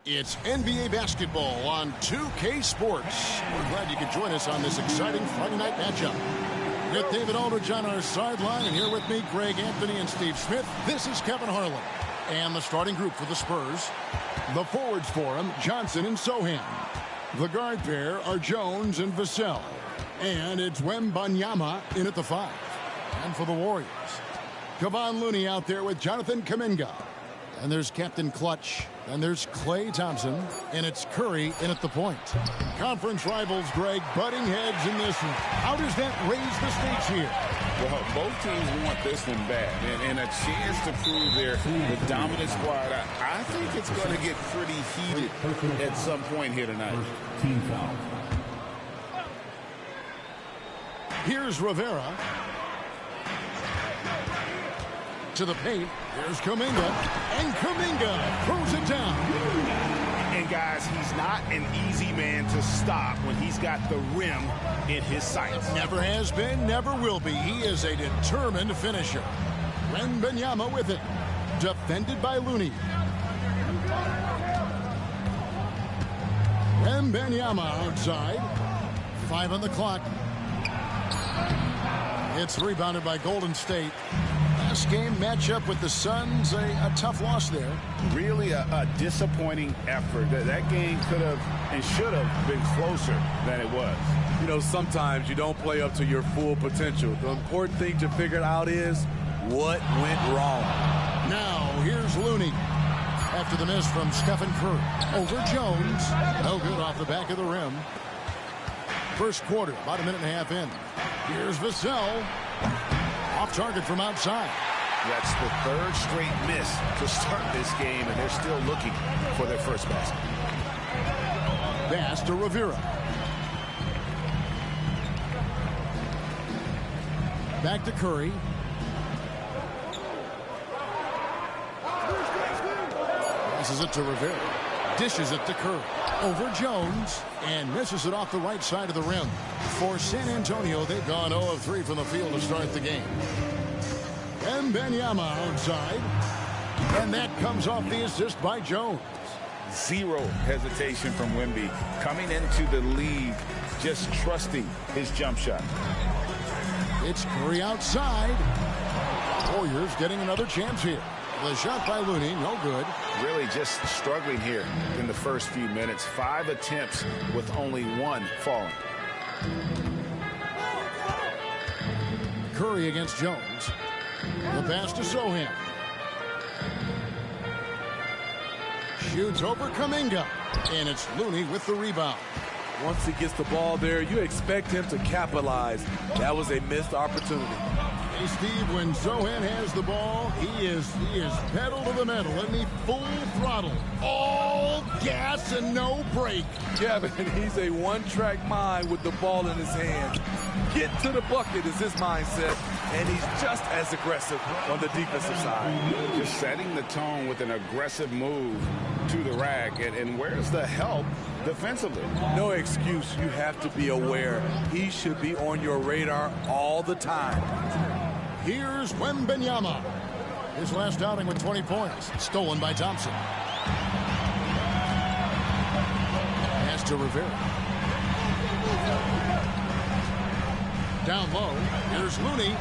It's NBA basketball on 2K Sports. We're glad you could join us on this exciting Friday night matchup. With David Aldridge on our sideline, and here with me, Greg Anthony and Steve Smith, this is Kevin Harlan. And the starting group for the Spurs. The forwards for them, Johnson and Sohan. The guard pair are Jones and Vassell. And it's Wembanyama in at the 5. And for the Warriors, Kevon Looney out there with Jonathan Kuminga. And there's Captain Clutch. And there's Klay Thompson. And it's Curry in at the point. Conference rivals, Greg, butting heads in this one. How does that raise the stakes here? Well, both teams want this one bad. And a chance to prove the dominant squad. I think it's going to get pretty heated at some point here tonight. Team foul. Here's Rivera. To the paint. Here's Kuminga. And Kuminga throws it down. And guys, he's not an easy man to stop when he's got the rim in his sights. Never has been, never will be. He is a determined finisher. Wembanyama with it. Defended by Looney. Wembanyama outside. 5 on the clock. It's rebounded by Golden State. Last game matchup with the Suns, a tough loss there. Really a disappointing effort. That game could have and should have been closer than it was. You know, sometimes you don't play up to your full potential. The important thing to figure out is what went wrong. Now, here's Looney. After the miss from Stephen Curry. Over Jones. No good off the back of the rim. First quarter, about a minute and a half in. Here's Vassell. Off target from outside. That's the third straight miss to start this game, and they're still looking for their first basket. Pass to Rivera. Back to Curry. Passes it to Rivera. Dishes it to Curry. Over Jones. And misses it off the right side of the rim. For San Antonio, they've gone 0 of 3 from the field to start the game. Wembanyama outside. And that comes off the assist by Jones. Zero hesitation from Wemby. Coming into the league, just trusting his jump shot. It's Curry outside. Warriors getting another chance here. The shot by Looney, no good. Really just struggling here in the first few minutes. 5 attempts with only 1 falling. Curry against Jones. The pass to Sohan. Shoots over Kuminga. And it's Looney with the rebound. Once he gets the ball there, you expect him to capitalize. That was a missed opportunity. Hey, Steve, when Sohan has the ball, he is pedal to the metal, isn't he? Full throttle. All gas and no brake. Kevin, he's a one-track mind with the ball in his hand. Get to the bucket is his mindset, and he's just as aggressive on the defensive side. Just setting the tone with an aggressive move to the rack. And where's the help defensively? No excuse. You have to be aware. He should be on your radar all the time. Here's Wembanyama. His last outing with 20 points. Stolen by Thompson. Pass to Rivera. Down low. Here's Looney.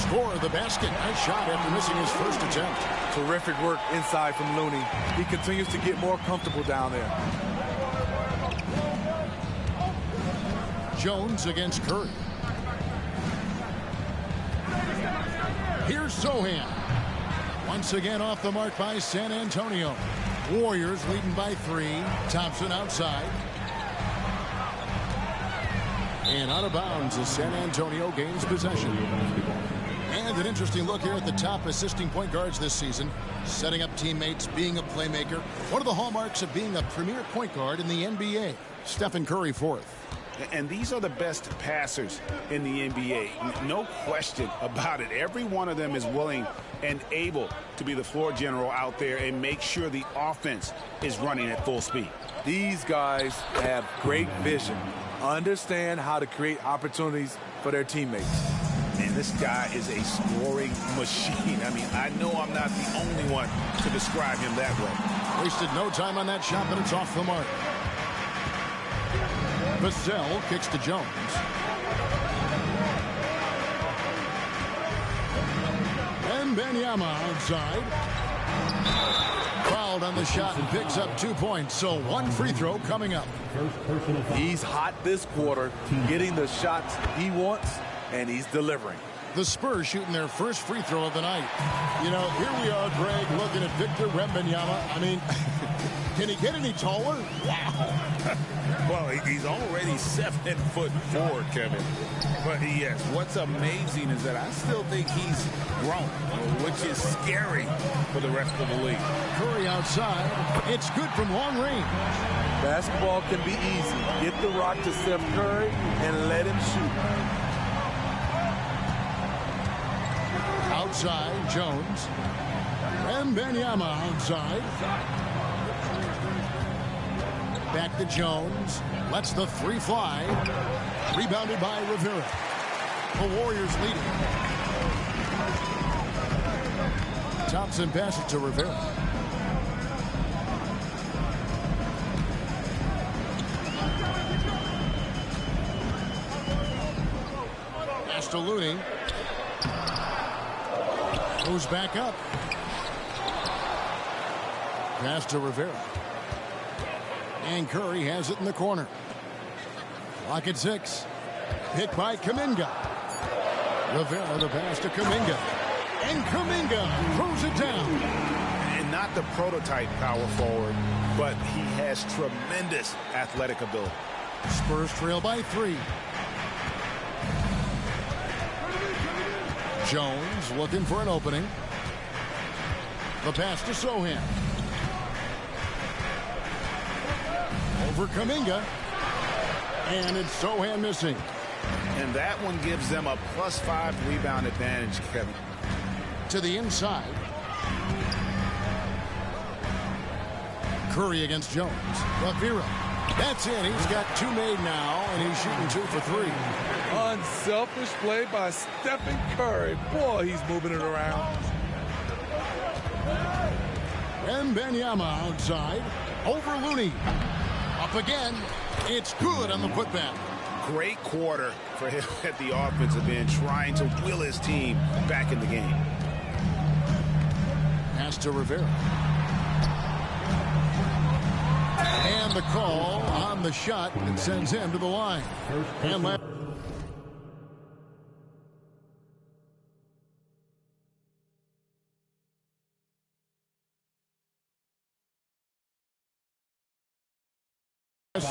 Score of the basket. Nice shot after missing his first attempt. Terrific work inside from Looney. He continues to get more comfortable down there. Jones against Curry. Here's Sohan. Once again off the mark by San Antonio. Warriors leading by 3. Thompson outside. And out of bounds as San Antonio gains possession. And an interesting look here at the top assisting point guards this season. Setting up teammates, being a playmaker. One of the hallmarks of being a premier point guard in the NBA. Stephen Curry fourth. And these are the best passers in the NBA. No question about it. Every one of them is willing and able to be the floor general out there and make sure the offense is running at full speed. These guys have great vision, understand how to create opportunities for their teammates. And this guy is a scoring machine. I mean, I know I'm not the only one to describe him that way. Wasted no time on that shot, but it's off the mark. Vassell kicks to Jones. And Benyama outside. Fouled on the shot and picks up 2 points. So one free throw coming up. He's hot this quarter, getting the shots he wants, and he's delivering. The Spurs shooting their first free throw of the night. You know, here we are, Greg, looking at Victor Wembanyama. I mean, can he get any taller? Wow. Well, he's already 7'4", Kevin. But yes, what's amazing is that I still think he's grown, which is scary for the rest of the league. Curry outside. It's good from long range. Basketball can be easy. Get the rock to Steph Curry and let him shoot. Outside, Jones. And Benyama outside. Back to Jones. Lets the three fly. Rebounded by Rivera. The Warriors leading. Thompson passes to Rivera. Pass to Looney. Goes back up. Pass to Rivera. And Curry has it in the corner. Clock at 6. Hit by Kuminga. Rivera the pass to Kuminga. And Kuminga throws it down. And not the prototype power forward, but he has tremendous athletic ability. Spurs trail by 3. Jones looking for an opening. The pass to Sohan. Over Kuminga. And it's Sohan missing. And that one gives them a +5 rebound advantage, Kevin. To the inside. Curry against Jones. Rivera. That's it. He's got 2 made now, and he's shooting 2 for 3. Unselfish play by Stephen Curry. Boy, he's moving it around. And Benyama outside. Over Looney. Up again. It's good on the putback. Great quarter for him at the offensive end, trying to will his team back in the game. Pass to Rivera. And the call on the shot that sends him to the line. And last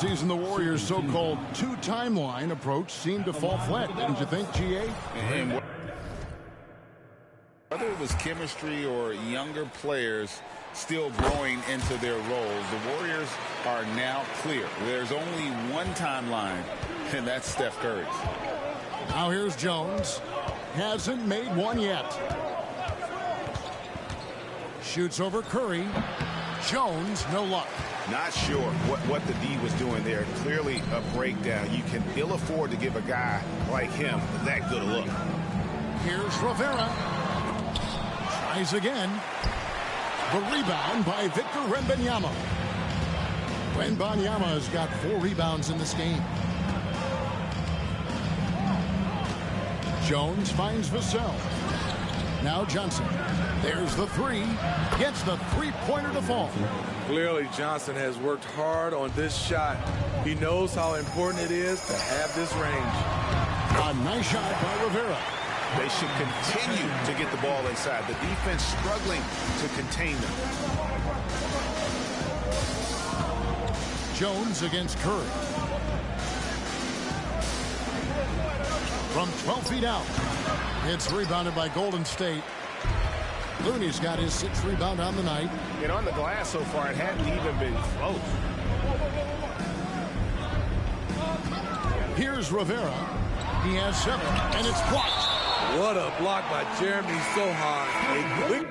season, the Warriors' so-called 2-timeline approach seemed to fall flat, didn't you think, GA? And whether it was chemistry or younger players still growing into their roles, the Warriors are now clear. There's only one timeline, and that's Steph Curry's. Now here's Jones. Hasn't made one yet. Shoots over Curry. Jones, no luck. Not sure what the D was doing there. Clearly a breakdown. You can ill afford to give a guy like him that good a look. Here's Rivera. Tries again. The rebound by Victor Wembanyama. Wembanyama has got 4 rebounds in this game. Jones finds Vassell. Now Johnson. There's the 3. Gets the three-pointer to fall. Clearly, Johnson has worked hard on this shot. He knows how important it is to have this range. A nice shot by Rivera. They should continue to get the ball inside. The defense struggling to contain them. Jones against Curry. From 12 feet out. It's rebounded by Golden State. Looney's got his 6th rebound on the night. And on the glass so far, it hadn't even been close. Here's Rivera. He has 7, and it's blocked. What a block by Jeremy Sohan. A quick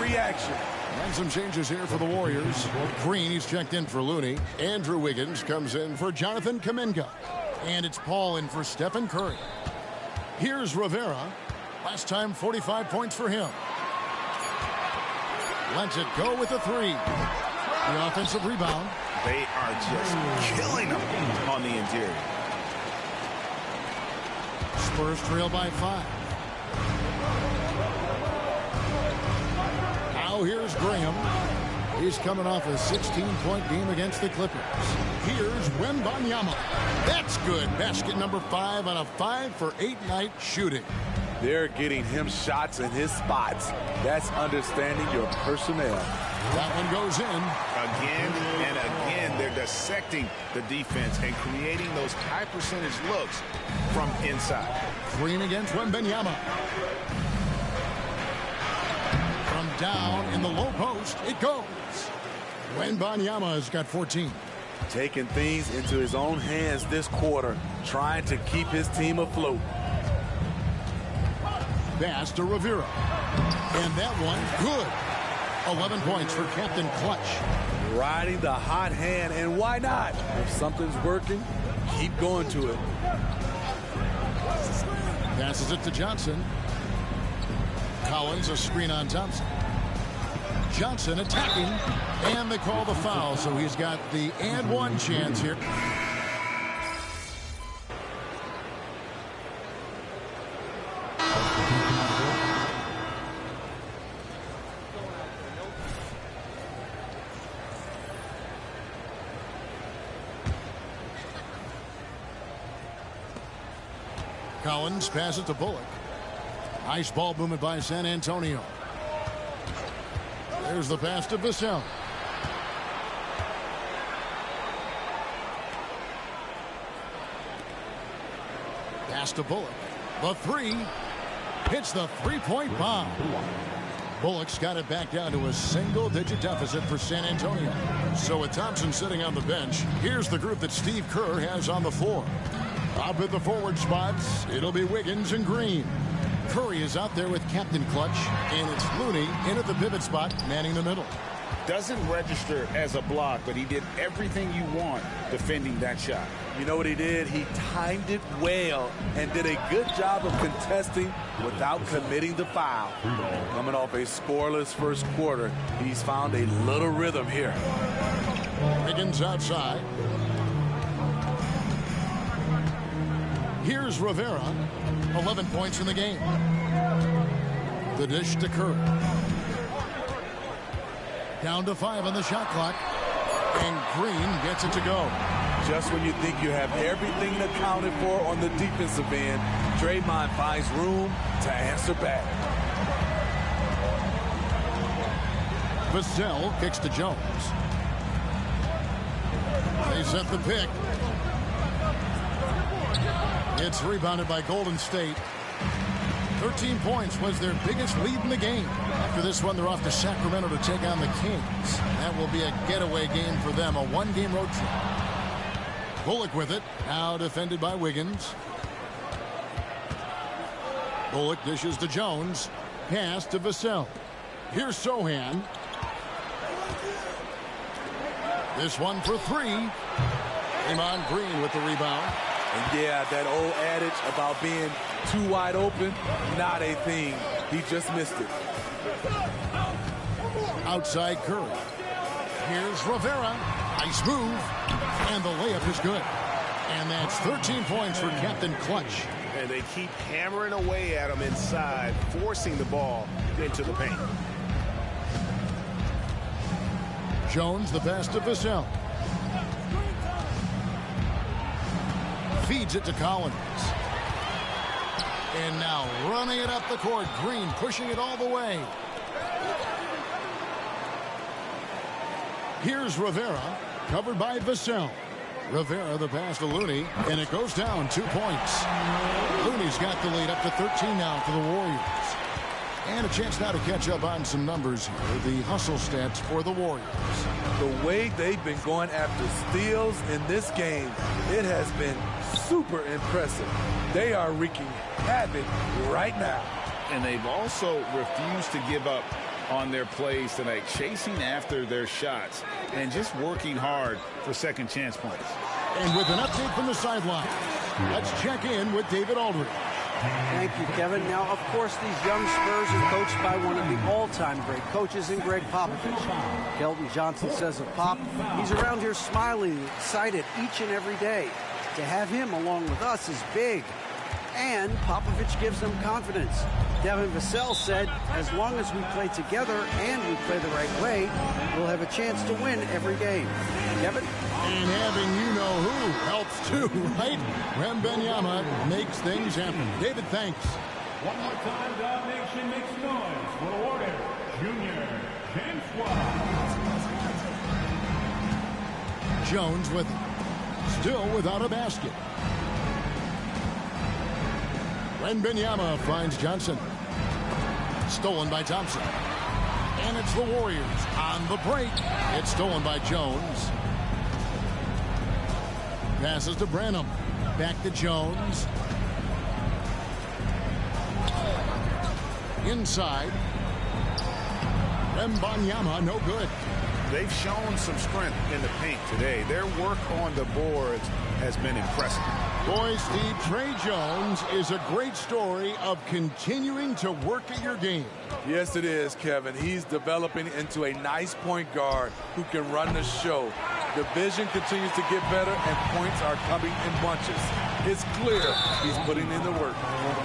reaction. And some changes here for the Warriors. Green, he's checked in for Looney. Andrew Wiggins comes in for Jonathan Kuminga. And it's Paul in for Stephen Curry. Here's Rivera. Last time, 45 points for him. Lets it go with a three. The offensive rebound. They are just killing them on the interior. Spurs trail by 5. Now here's Graham. He's coming off a 16-point game against the Clippers. Here's Wembanyama. That's good. Basket number 5 on a 5-for-8 night shooting. They're getting him shots in his spots. That's understanding your personnel. That one goes in. Again and again, they're dissecting the defense and creating those high-percentage looks from inside. Green against Wembanyama. From down in the low post, it goes. Wembanyama has got 14. Taking things into his own hands this quarter, trying to keep his team afloat. Pass to Rivera. And that one, good. 11 points for Captain Clutch. Riding the hot hand, and why not? If something's working, keep going to it. Passes it to Johnson. Collins, a screen on Thompson. Johnson attacking, and they call the foul, so he's got the and one chance here. Collins passes to Bullock. Nice ball movement by San Antonio. There's the pass to Vassell. Pass to Bullock. The three. Hits the three-point bomb. Bullock's got it back down to a single-digit deficit for San Antonio. So with Thompson sitting on the bench, here's the group that Steve Kerr has on the floor. Up at the forward spots, it'll be Wiggins and Green. Curry is out there with Captain Clutch, and it's Looney in at the pivot spot, manning the middle. Doesn't register as a block, but he did everything you want defending that shot. You know what he did? He timed it well and did a good job of contesting without committing the foul. Coming off a scoreless first quarter, he's found a little rhythm here. Wiggins outside. Here's Rivera. 11 points in the game. The dish to Curry. Down to 5 on the shot clock. And Green gets it to go. Just when you think you have everything accounted for on the defensive end, Draymond finds room to answer back. Vassell kicks to Jones. They set the pick. It's rebounded by Golden State. 13 points was their biggest lead in the game. After this one, they're off to Sacramento to take on the Kings. That will be a getaway game for them, a one-game road trip. Bullock with it, now defended by Wiggins. Bullock dishes to Jones. Pass to Vassell. Here's Sohan. This one for 3. Draymond Green with the rebound. And yeah, that old adage about being too wide open, not a thing. He just missed it. Outside Curry. Here's Rivera. Nice move. And the layup is good. And that's 13 points for Captain Clutch. And they keep hammering away at him inside, forcing the ball into the paint. Jones, the pass to Vassell. Feeds it to Collins. And now running it up the court. Green pushing it all the way. Here's Rivera, covered by Vassell. Rivera, the pass to Looney, and it goes down 2 points. Looney's got the lead up to 13 now for the Warriors. And a chance now to catch up on some numbers here. The hustle stats for the Warriors. The way they've been going after steals in this game, it has been super impressive. They are wreaking havoc right now. And they've also refused to give up on their plays tonight, chasing after their shots and just working hard for second chance points. And with an update from the sideline, let's check in with David Aldridge. Thank you, Kevin. Now, of course, these young Spurs are coached by one of the all-time great coaches in Greg Popovich. Keldon Johnson says of Pop, he's around here smiling, excited each and every day. To have him along with us is big. And Popovich gives them confidence. Devin Vassell said, as long as we play together and we play the right way, we'll have a chance to win every game. Kevin? And having you-know-who helps too, right? Wembanyama makes things happen. David, thanks. One more time, the nation makes noise for Warrior Junior James Watt. Jones with it. Still without a basket. Wembanyama finds Johnson. Stolen by Thompson. And it's the Warriors on the break. It's stolen by Jones. Passes to Branham. Back to Jones. Inside. Wembanyama, no good. They've shown some strength in the paint today. Their work on the boards has been impressive. Boy, Steve, Trey Jones is a great story of continuing to work at your game. Yes, it is, Kevin. He's developing into a nice point guard who can run the show. The vision continues to get better, and points are coming in bunches. It's clear he's putting in the work.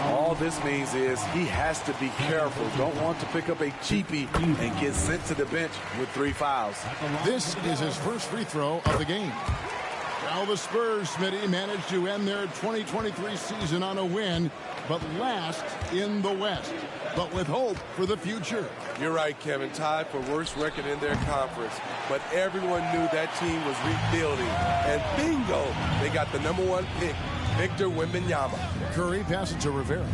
All this means is he has to be careful. Don't want to pick up a cheapie and get sent to the bench with 3 fouls. This is his first free throw of the game. Now the Spurs, Smitty, managed to end their 2023 season on a win, but last in the West, but with hope for the future. You're right, Kevin. Tied for worst record in their conference. But everyone knew that team was rebuilding. And bingo, they got the #1 pick, Victor Wembanyama. Curry passes to Rivera.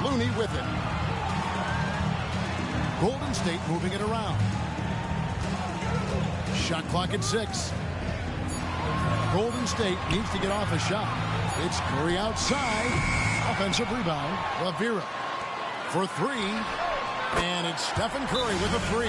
Looney with it. Golden State moving it around. Shot clock at 6. Golden State needs to get off a shot. It's Curry outside. Offensive rebound. Rivera for 3. And it's Stephen Curry with a 3.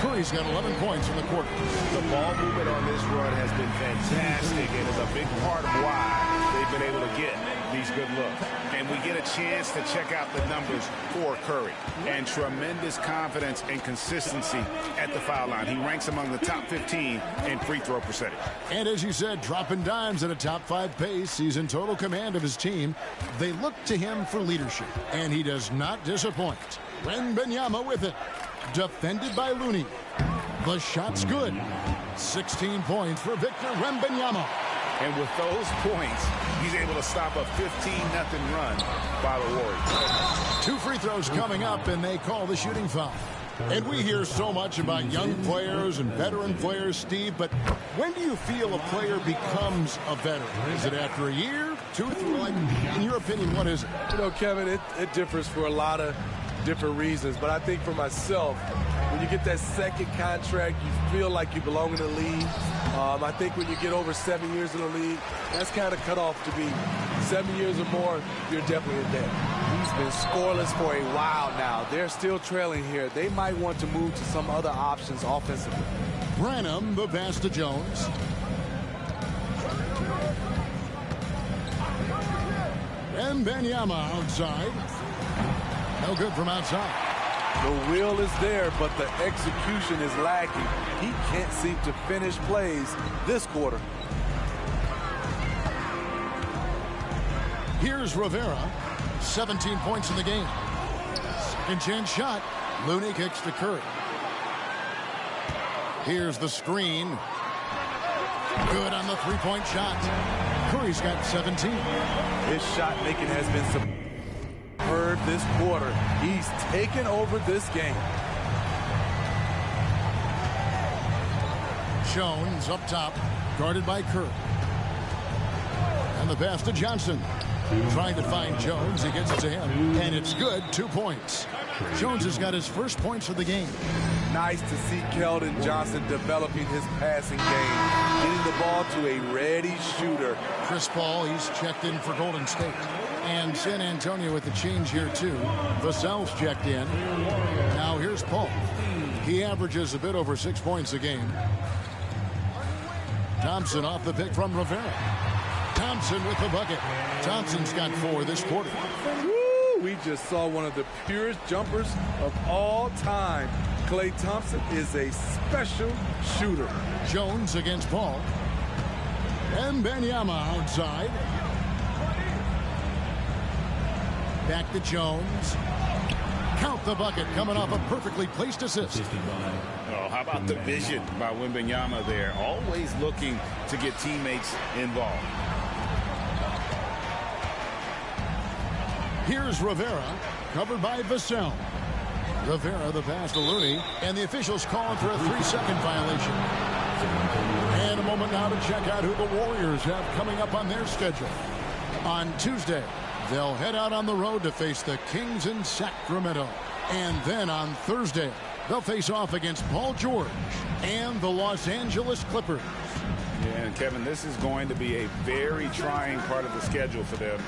Curry's got 11 points in the quarter. The ball movement on this run has been fantastic and is a big part of why they've been able to get these good looks. And we get a chance to check out the numbers for Curry. And tremendous confidence and consistency at the foul line. He ranks among the top 15 in free throw percentage. And as you said, dropping dimes at a top 5 pace. He's in total command of his team. They look to him for leadership, and he does not disappoint. Wembanyama with it. Defended by Looney. The shot's good. 16 points for Victor Wembanyama. And with those points, he's able to stop a 15-0 run by the Warriors. 2 free throws coming up, and they call the shooting foul. And we hear so much about young players and veteran players, Steve, but when do you feel a player becomes a veteran? Is it after a year, 2, 3? Like, in your opinion, what is it? You know, Kevin, it differs for a lot of different reasons. But I think for myself, when you get that second contract, you feel like you belong in the league. I think when you get over 7 years in the league, that's kind of cut off to be 7 years or more, you're definitely in debt. He's been scoreless for a while now. They're still trailing here. They might want to move to some other options offensively. Branham, the pass to Jones. Wembanyama outside. No good from outside. The will is there, but the execution is lacking. He can't seem to finish plays this quarter. Here's Rivera. 17 points in the game. Second chance shot. Looney kicks to Curry. Here's the screen. Good on the three-point shot. Curry's got 17. His shot making has been superb this quarter. He's taken over this game. Jones up top, guarded by Curry. And the pass to Johnson. Trying to find Jones. He gets it to him. And it's good. 2 points. Jones has got his first points of the game. Nice to see Keldon Johnson developing his passing game, getting the ball to a ready shooter. Chris Paul, he's checked in for Golden State. And San Antonio with the change here, too. Vassell's checked in. Now here's Paul. He averages a bit over 6 points a game. Thompson off the pick from Rivera. Thompson with the bucket. Thompson's got 4 this quarter. Woo, we just saw one of the purest jumpers of all time. Klay Thompson is a special shooter. Jones against Paul. Wembanyama outside. Back to Jones. Count the bucket, coming off a perfectly placed assist. Oh, how about the vision by Wembanyama there? Always looking to get teammates involved. Here's Rivera, covered by Vassell. Rivera, the pass to Looney, and the officials calling for a 3-second violation. And a moment now to check out who the Warriors have coming up on their schedule. On Tuesday, they'll head out on the road to face the Kings in Sacramento. And then on Thursday, they'll face off against Paul George and the Los Angeles Clippers. Yeah, and Kevin, this is going to be a very trying part of the schedule for them.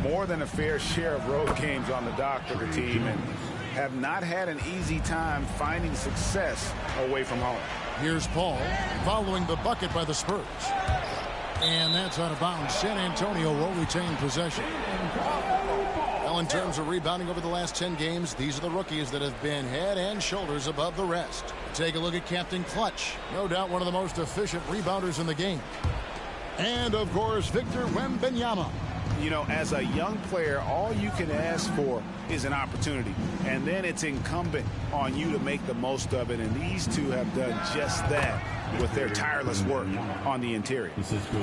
More than a fair share of road games on the dock for the team, and have not had an easy time finding success away from home. Here's Paul following the bucket by the Spurs. And that's out of bounds. San Antonio will retain possession. Well, in terms of rebounding over the last 10 games, these are the rookies that have been head and shoulders above the rest. Take a look at Captain Clutch. No doubt one of the most efficient rebounders in the game. And, of course, Victor Wembanyama. You know, as a young player, all you can ask for is an opportunity. And then it's incumbent on you to make the most of it. And these two have done just that with their tireless work on the interior.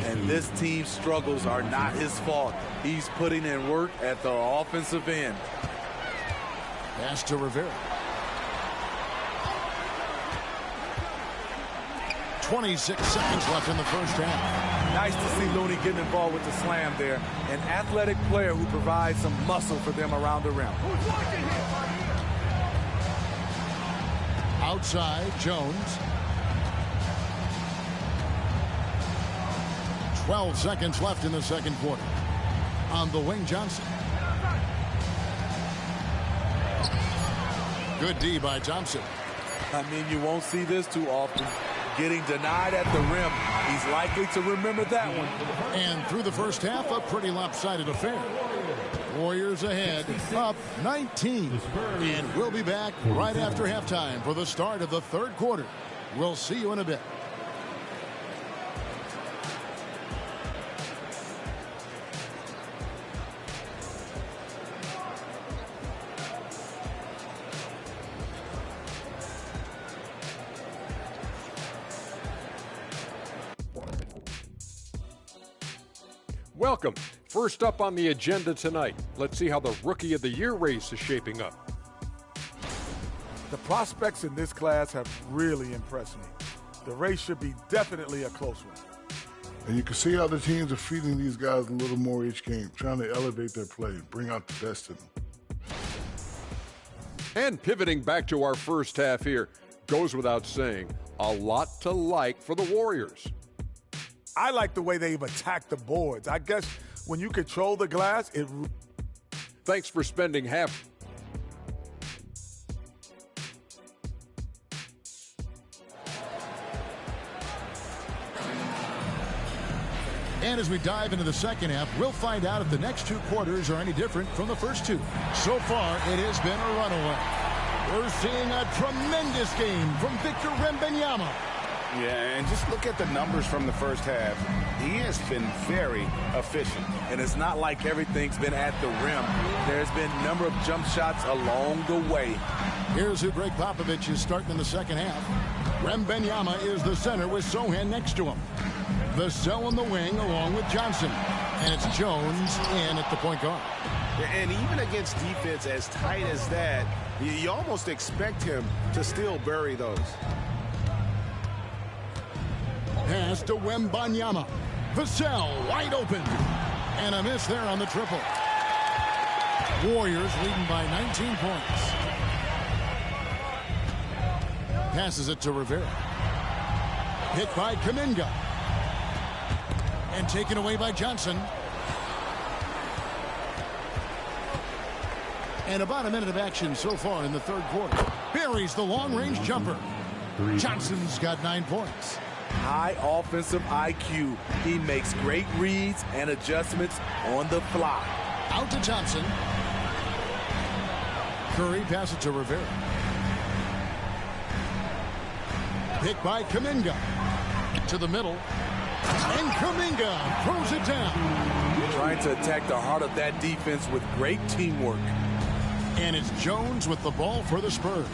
And this team's struggles are not his fault. He's putting in work at the offensive end. Pass to Rivera. 26 seconds left in the first half. Nice to see Looney getting involved with the slam there. An athletic player who provides some muscle for them around the rim. Outside, Jones. 12 seconds left in the second quarter. On the wing, Johnson. Good D by Thompson. I mean, you won't see this too often. Getting denied at the rim. He's likely to remember that one. And through the first half, a pretty lopsided affair. Warriors ahead, up 19. And we'll be back right after halftime for the start of the third quarter. We'll see you in a bit. Welcome. First up on the agenda tonight, let's see how the Rookie of the Year race is shaping up. The prospects in this class have really impressed me. The race should be definitely a close one. And you can see how the teams are feeding these guys a little more each game, trying to elevate their play, bring out the best in them. And pivoting back to our first half here, goes without saying, a lot to like for the Warriors. I like the way they've attacked the boards. I guess when you control the glass, it... Thanks for spending half. And as we dive into the second half, we'll find out if the next two quarters are any different from the first two. So far, it has been a runaway. We're seeing a tremendous game from Victor Wembanyama. Yeah, and just look at the numbers from the first half. He has been very efficient. And it's not like everything's been at the rim. There's been a number of jump shots along the way. Here's who Greg Popovich is starting in the second half. Wembanyama is the center with Sohan next to him. Vassell in the wing along with Johnson. And it's Jones in at the point guard. And even against defense as tight as that, you almost expect him to still bury those. Pass to Wembanyama. Vassell wide open. And a miss there on the triple. Warriors leading by 19 points. Passes it to Rivera. Hit by Kuminga. And taken away by Johnson. And about a minute of action so far in the third quarter. Buries the long-range jumper. Johnson's got 9 points. High offensive IQ. He makes great reads and adjustments on the fly. Out to Thompson. Curry passes to Rivera. Pick by Kuminga. To the middle. And Kuminga throws it down. Trying to attack the heart of that defense with great teamwork. And it's Jones with the ball for the Spurs.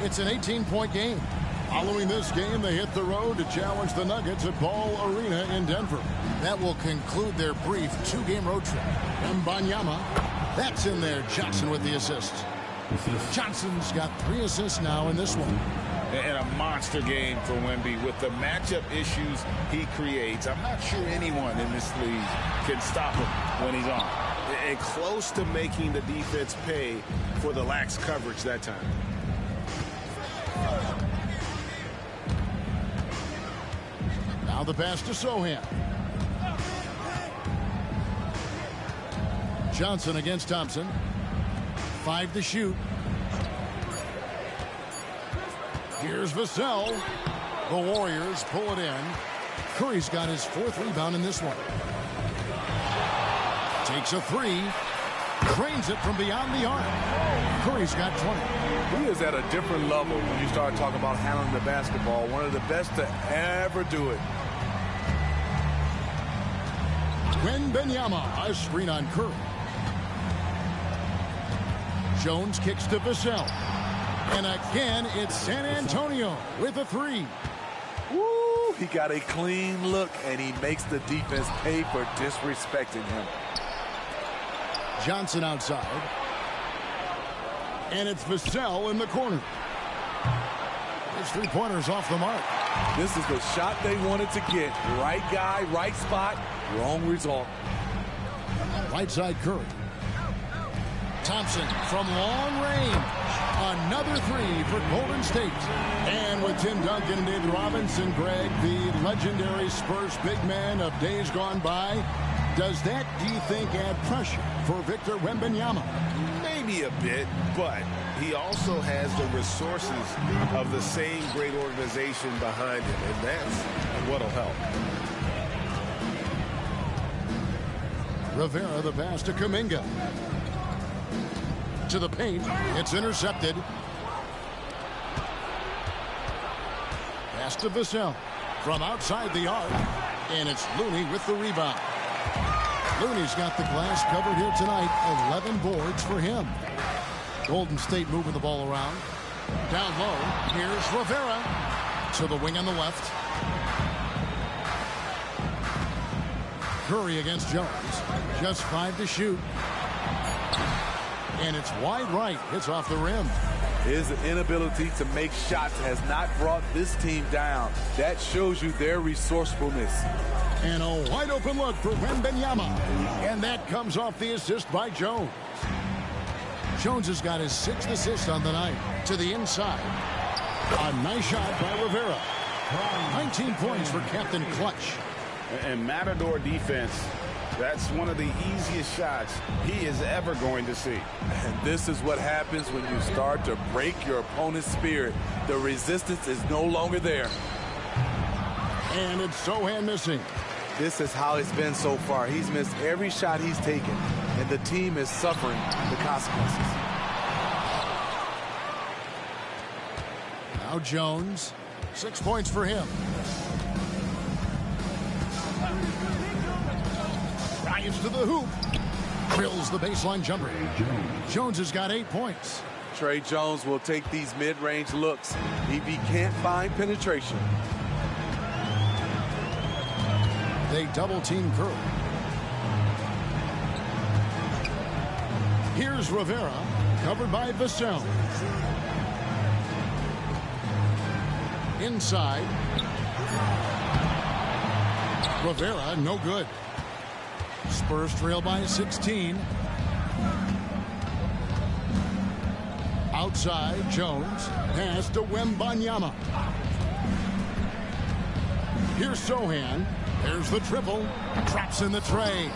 It's an 18-point game. Following this game, they hit the road to challenge the Nuggets at Ball Arena in Denver. That will conclude their brief 2-game road trip. Wembanyama, that's in there. Johnson with the assist. Johnson's got 3 assists now in this one. And a monster game for Wemby with the matchup issues he creates. I'm not sure anyone in this league can stop him when he's on. And close to making the defense pay for the lax coverage that time. Now the pass to Sohan. Johnson against Thompson. 5 to shoot. Here's Vassell. The Warriors pull it in. Curry's got his 4th rebound in this one. Takes a 3. Drains it from beyond the arc. Curry's got 20. He is at a different level when you start talking about handling the basketball. One of the best to ever do it. Wembanyama, a screen on Curry. Jones kicks to Vassell. And again, it's San Antonio with a 3. Woo, he got a clean look, and he makes the defense pay for disrespecting him. Johnson outside. And it's Vassell in the corner. His 3-pointer's off the mark. This is the shot they wanted to get. Right guy, right spot, wrong result. Right side Curry. Thompson from long range. Another 3 for Golden State. And with Tim Duncan, David Robinson, Greg, the legendary Spurs big man of days gone by, does that, do you think, add pressure for Victor Wembanyama? Maybe a bit, but he also has the resources of the same great organization behind him, and that's what'll help. Rivera, the pass to Kuminga. To the paint. It's intercepted. Pass to Vassell. From outside the arc. And it's Looney with the rebound. Looney's got the glass covered here tonight. 11 boards for him. Golden State moving the ball around. Down low. Here's Rivera. To the wing on the left. Curry against Jones. Just 5 to shoot. And it's wide right. It's off the rim. His inability to make shots has not brought this team down. That shows you their resourcefulness. And a wide open look for Wembanyama. And that comes off the assist by Jones. Jones has got his 6th assist on the night. To the inside. A nice shot by Rivera. 19 points for Captain Clutch. And Matador defense, that's one of the easiest shots he is ever going to see. And this is what happens when you start to break your opponent's spirit. The resistance is no longer there. And it's Sohan missing. This is how it's been so far. He's missed every shot he's taken, and the team is suffering the consequences. Now Jones, 6 points for him. Drives to the hoop. Drills the baseline jumper. Jones has got 8 points. Trey Jones will take these mid-range looks if he can't find penetration. They double-team Curry. Here's Rivera, covered by Vassell. Inside. Rivera, no good. Spurs trail by 16. Outside, Jones. Pass to Wembanyama. Here's Sohan. There's the triple. Drops in the tray.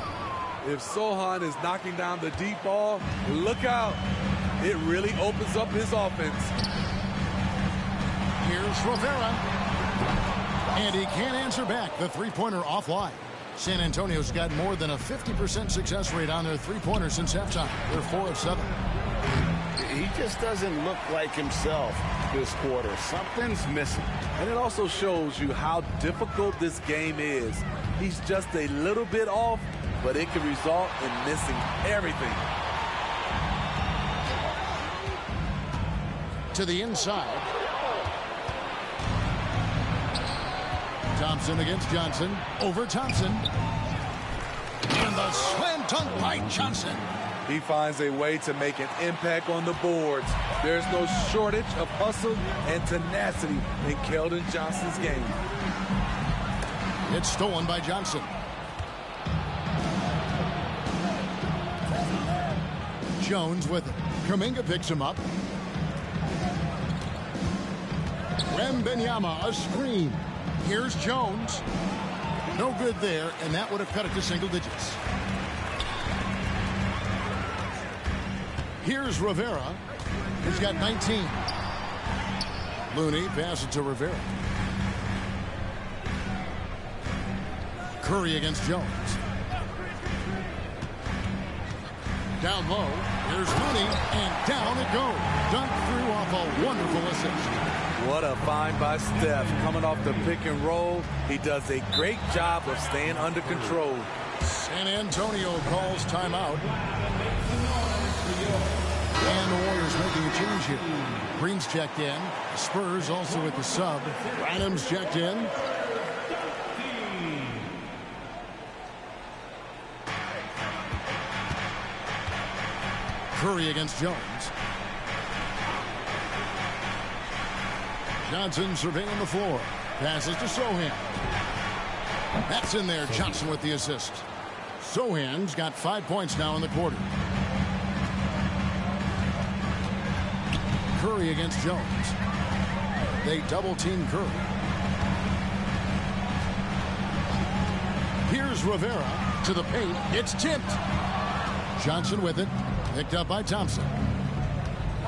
If Sohan is knocking down the deep ball, look out. It really opens up his offense. Here's Rivera. And he can't answer back. The three-pointer offline. San Antonio's got more than a 50% success rate on their three-pointers since halftime. They're 4 of 7. He just doesn't look like himself this quarter. Something's missing. And it also shows you how difficult this game is. He's just a little bit off, but it can result in missing everything. To the inside. Thompson against Johnson. Over Thompson. And the slam dunk by Johnson. He finds a way to make an impact on the boards. There's no shortage of hustle and tenacity in Keldon Johnson's game. It's stolen by Johnson. Jones with it. Kuminga picks him up. Wembanyama, a screen. Here's Jones. No good there, and that would have cut it to single digits. Here's Rivera. He's got 19. Looney passes to Rivera. Curry against Jones. Down low. Here's Looney, and down it goes. Dunk through off a wonderful assist. What a find by Steph. Coming off the pick and roll, he does a great job of staying under control. San Antonio calls timeout. And the Warriors making a change here. Green's checked in. Spurs also with the sub. Adams checked in. Curry against Jones. Johnson surveying the floor. Passes to Sohan. That's in there. Johnson with the assist. Sohan's got 5 points now in the quarter. Curry against Jones. They double-team Curry. Here's Rivera to the paint. It's tipped. Johnson with it. Picked up by Thompson.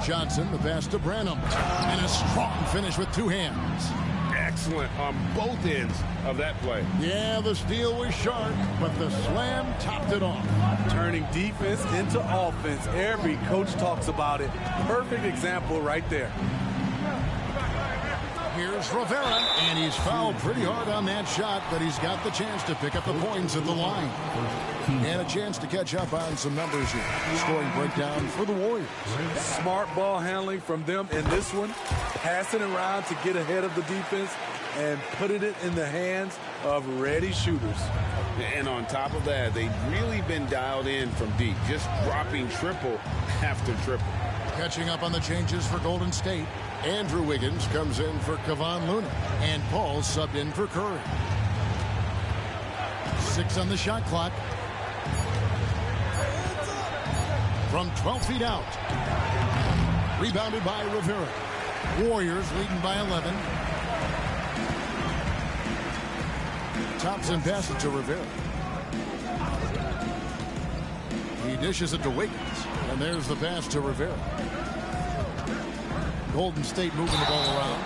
Johnson, the pass to Branham. And a strong finish with 2 hands. Excellent on both ends of that play. Yeah, the steal was sharp, but the slam topped it off. Turning defense into offense. Every coach talks about it. Perfect example right there. Here's Rivera, and he's fouled pretty hard on that shot, but he's got the chance to pick up the points at the line. And a chance to catch up on some numbers here. Scoring breakdown for the Warriors. Smart ball handling from them in this one. Passing around to get ahead of the defense and putting it in the hands of ready shooters. And on top of that, they've really been dialed in from deep, just dropping triple after triple. Catching up on the changes for Golden State. Andrew Wiggins comes in for Kevon Looney. And Paul subbed in for Curry. 6 on the shot clock. From 12 feet out. Rebounded by Rivera. Warriors leading by 11. Thompson passes to Rivera. He dishes it to Wiggins. And there's the pass to Rivera. Golden State moving the ball around.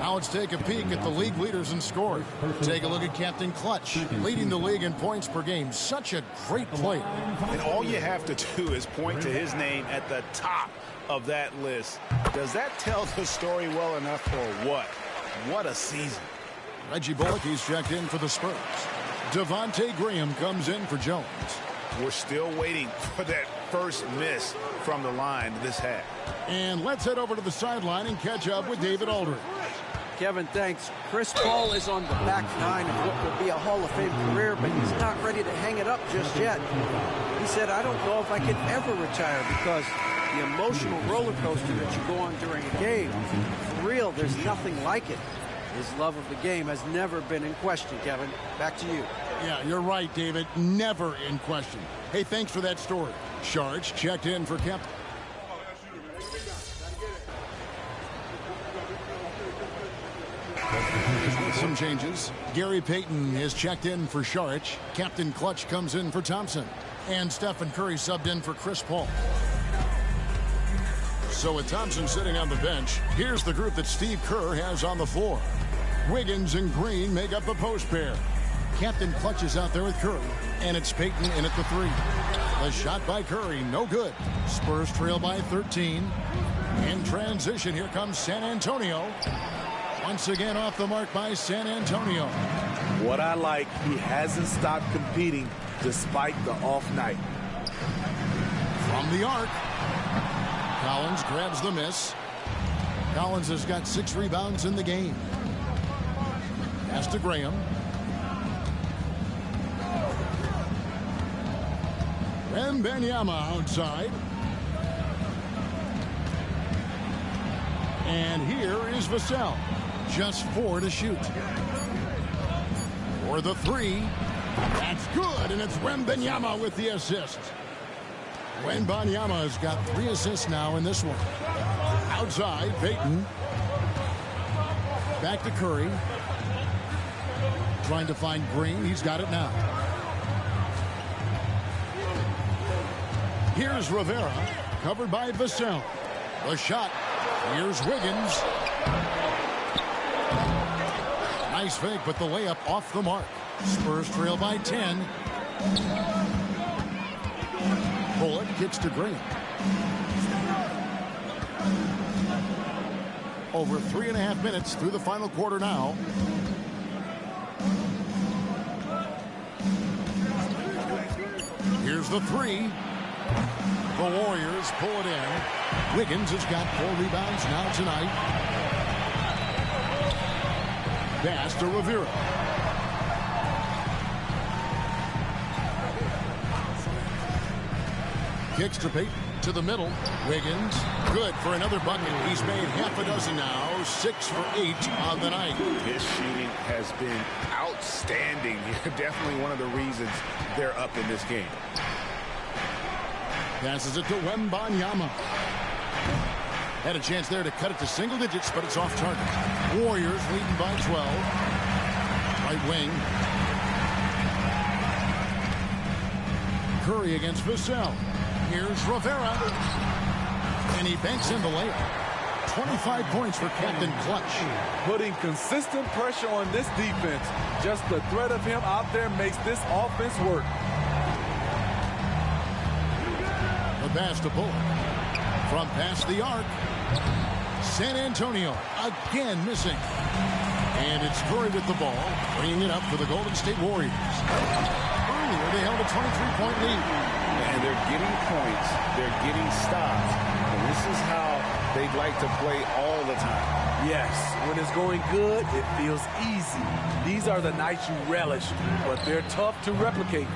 Now let's take a peek at the league leaders in scoring. Take a look at Captain Clutch, leading the league in points per game. Such a great player. And all you have to do is point to his name at the top of that list. Does that tell the story well enough or what? What a season. Reggie Bullock, he's checked in for the Spurs. Devontae Graham comes in for Jones. We're still waiting for that first miss from the line this half. And let's head over to the sideline and catch up with David Aldridge. Kevin, thanks. Chris Paul is on the back nine of what will be a Hall of Fame career, but he's not ready to hang it up just yet. He said, I don't know if I can ever retire because the emotional roller coaster that you go on during a game, for real, there's nothing like it. His love of the game has never been in question, Kevin. Back to you. Yeah, you're right, David. Never in question. Hey, thanks for that story. Sharge checked in for Kemp. some changes. Gary Payton is checked in for Saric. Captain Clutch comes in for Thompson. And Stephen Curry subbed in for Chris Paul. So with Thompson sitting on the bench, here's the group that Steve Kerr has on the floor. Wiggins and Green make up the post pair. Captain Clutch is out there with Curry. And it's Payton in at the 3. The shot by Curry, no good. Spurs trail by 13. In transition, here comes San Antonio. Once again off the mark by San Antonio. What I like, he hasn't stopped competing despite the off night. From the arc. Collins grabs the miss. Collins has got 6 rebounds in the game. Pass to Graham. Wembanyama outside. And here is Vassell. Just 4 to shoot. For the 3. That's good, and it's Wembanyama with the assist. Wembanyama has got 3 assists now in this one. Outside, Payton. Back to Curry. Trying to find Green. He's got it now. Here's Rivera, covered by Vassell. The shot. Here's Wiggins. Nice fake, but the layup off the mark. Spurs trail by 10. Bullock gets to Green. Over 3.5 minutes through the final quarter now. Here's the 3. The Warriors pull it in. Wiggins has got 4 rebounds now tonight. Pass to Rivera. Kicks to Payton to the middle. Wiggins, good for another bucket. He's made half a dozen now. 6 for 8 on the night. His shooting has been outstanding. Definitely one of the reasons they're up in this game. Passes it to Wembanyama. Had a chance there to cut it to single digits, but it's off target. Warriors leading by 12. Right wing. Curry against Vassell. Here's Rivera. And he banks in the layup. 25 points for Captain Clutch. Putting consistent pressure on this defense. Just the threat of him out there makes this offense work. The pass to Bullock. From past the arc. San Antonio again missing. And it's Curry with the ball, bringing it up for the Golden State Warriors. Earlier, they held a 23-point lead. And they're getting points. They're getting stops. And this is how they'd like to play all the time. Yes, when it's going good, it feels easy. These are the nights you relish, but they're tough to replicate.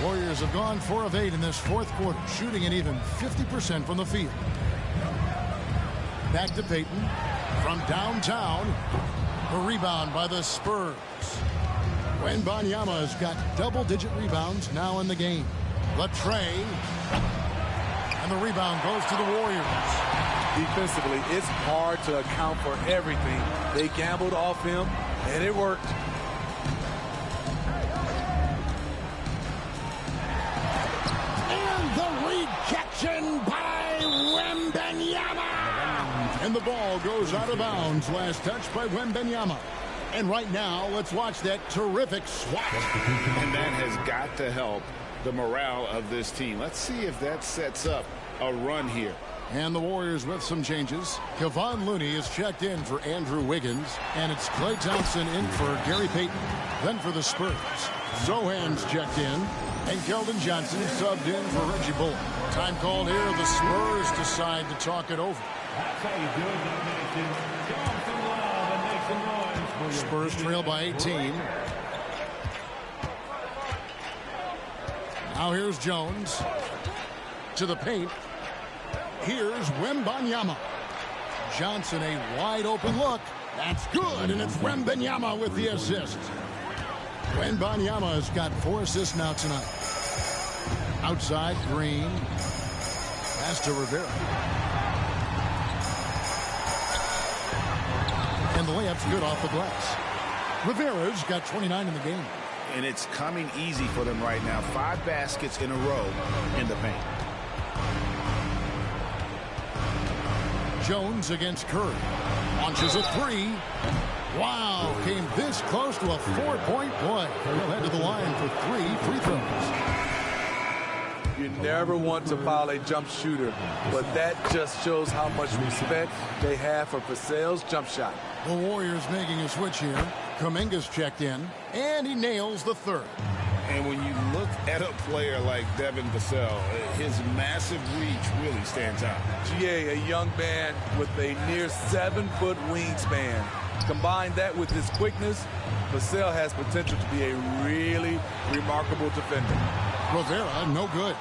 Warriors have gone 4 of 8 in this fourth quarter, shooting an even 50% from the field. Back to Payton from downtown. A rebound by the Spurs. Wembanyama has got double-digit rebounds now in the game. Latrey. And the rebound goes to the Warriors. Defensively, it's hard to account for everything. They gambled off him, and it worked. And the rejection by Wembanyama. And the ball goes out of bounds. Last touch by Wembanyama. And right now, let's watch that terrific swat. And that has got to help the morale of this team. Let's see if that sets up a run here. And the Warriors with some changes. Kevon Looney is checked in for Andrew Wiggins. And it's Klay Thompson in for Gary Payton. Then for the Spurs, Zohan's checked in. And Keldon Johnson subbed in for Reggie Bullock. Time called here. The Spurs decide to talk it over. That's how you do it, Nation. Show 'em some love and make some noise for your Spurs trail by 18. Now here's Jones to the paint. Here's Wembanyama. Johnson, a wide open look. That's good, and it's Wembanyama with the assist. Wembanyama has got 4 assists now tonight. Outside, Green. Pass to Rivera. And And the layup's good off the glass. Rivera's got 29 in the game. And it's coming easy for them right now. 5 baskets in a row in the paint. Jones against Curry. Launches a 3. Wow, came this close to a 4-point play. He'll head to the line for 3 free throws. You never want to foul a jump shooter, but that just shows how much respect they have for Vassell's jump shot. The Warriors making a switch here. Kuminga's checked in, and he nails the third. And when you look at a player like Devin Vassell, his massive reach really stands out. GA, a young man with a near 7-foot wingspan. Combine that with his quickness, Vassell has potential to be a really remarkable defender. Rivera, no good.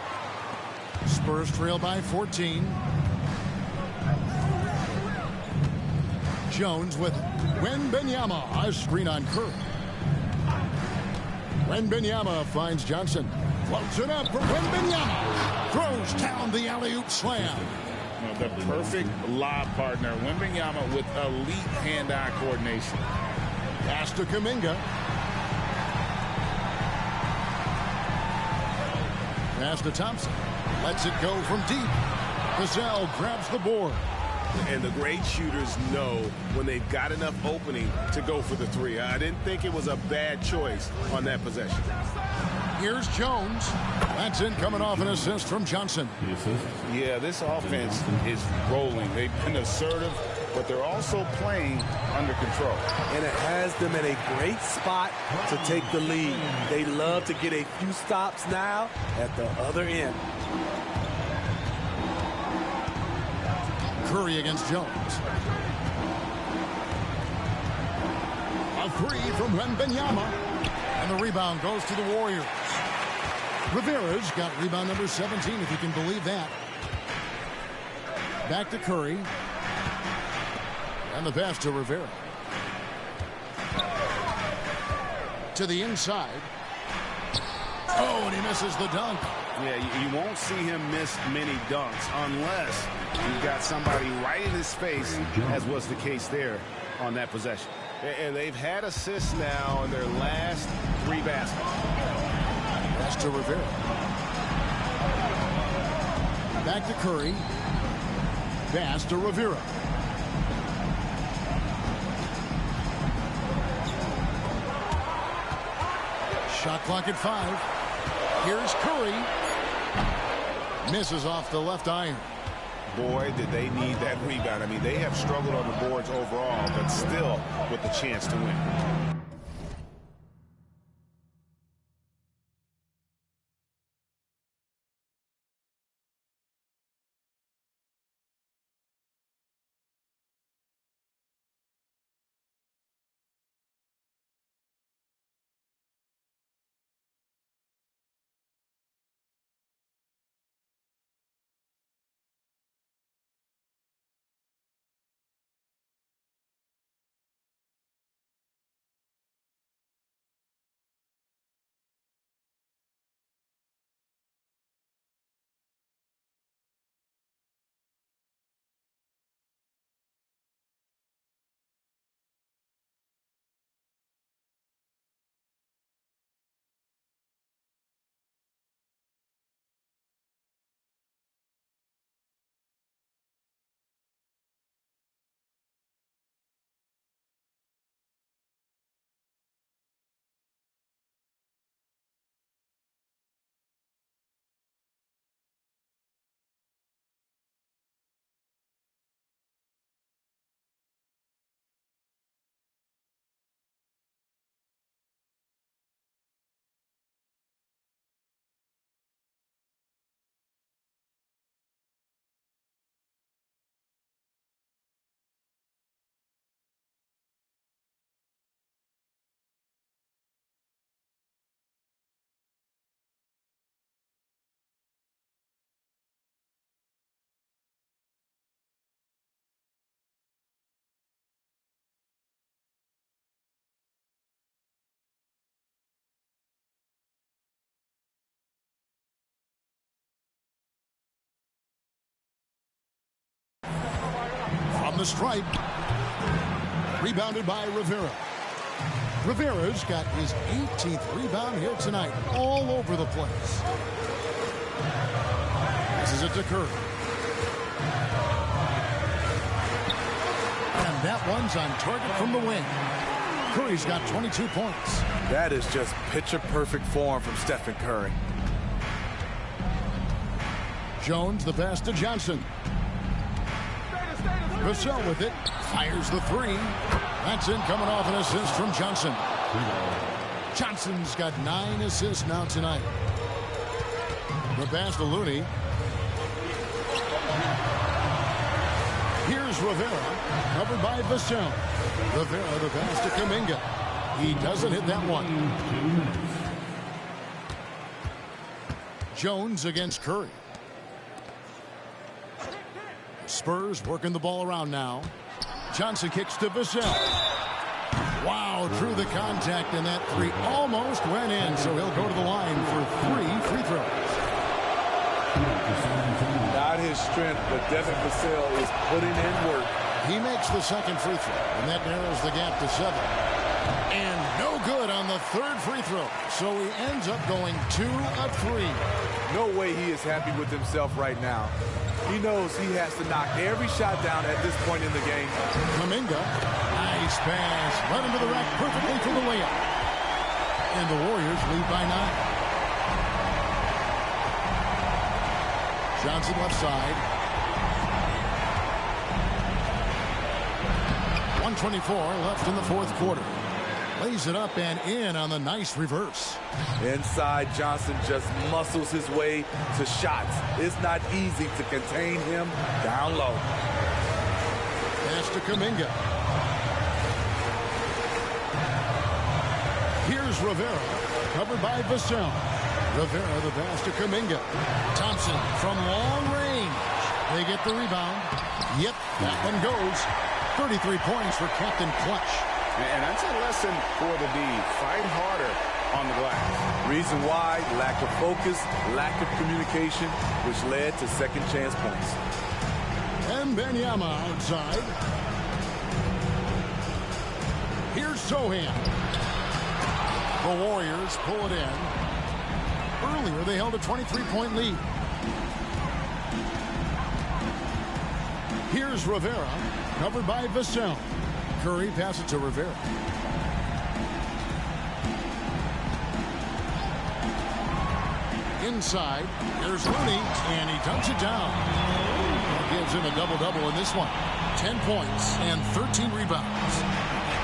Spurs trail by 14. Jones with Wembanyama. A screen on Curry. Wembanyama finds Johnson. Floats it up for Wembanyama. Throws down the alley-oop slam. The perfect lob partner. Wembanyama with elite hand-eye coordination. Pass to Kuminga. Pass to Thompson. Lets it go from deep. Vassell grabs the board. And the great shooters know when they've got enough opening to go for the 3. I didn't think it was a bad choice on that possession. Here's Jones. That's in, coming off an assist from Johnson. Yeah, this offense is rolling. They've been assertive, but they're also playing under control. And it has them in a great spot to take the lead. They love to get a few stops now at the other end. Curry against Jones. A 3 from Wembanyama. And the rebound goes to the Warriors. Rivera's got rebound number 17, if you can believe that. Back to Curry. And the pass to Rivera. To the inside. Oh, and he misses the dunk. Yeah, you won't see him miss many dunks unless you've got somebody right in his face, as was the case there on that possession. And they've had assists now in their last 3 baskets. Pass to Rivera. Back to Curry. Pass to Rivera. Shot clock at 5. Here's Curry. Misses off the left iron. Boy, did they need that rebound. I mean, they have struggled on the boards overall, but still with the chance to win. From the stripe. Rebounded by Rivera. Rivera's got his 18th rebound here tonight, all over the place. Passes it to Curry. And that one's on target from the wing. Curry's got 22 points. That is just picture-perfect form from Stephen Curry. Jones, the pass to Johnson. Vassell with it. Fires the three. That's in, coming off an assist from Johnson. Johnson's got 9 assists now tonight. The pass to Looney. Here's Rivera, covered by Vassell. Rivera, the pass to Kuminga. He doesn't hit that one. Jones against Curry. Spurs working the ball around now. Johnson kicks to Vassell. Wow, through the contact, and that three almost went in, so he'll go to the line for 3 free throws. Not his strength, but Devin Vassell is putting in work. He makes the second free throw, and that narrows the gap to 7. And no good on the third free throw, so he ends up going 2 of 3. No way he is happy with himself right now. He knows he has to knock every shot down at this point in the game. Kuminga, nice pass, right into the rack perfectly for the layup. And the Warriors lead by 9. Johnson left side. 1:24 left in the fourth quarter. Lays it up and in on the nice reverse. Inside, Johnson just muscles his way to shots. It's not easy to contain him down low. Pass to Kuminga. Here's Rivera, covered by Vassell. Rivera, the pass to Kuminga. Thompson from long range. They get the rebound. Yep, that one goes. 33 points for Captain Clutch. And that's a lesson for the D. Fight harder on the glass. Reason why, lack of focus, lack of communication, which led to second chance points. And Benyama outside. Here's Sohan. The Warriors pull it in. Earlier, they held a 23-point lead. Here's Rivera, covered by Vassell. Curry passes it to Rivera. Inside, here's Looney, and he dunks it down. Gives him a double-double in this one. 10 points and 13 rebounds.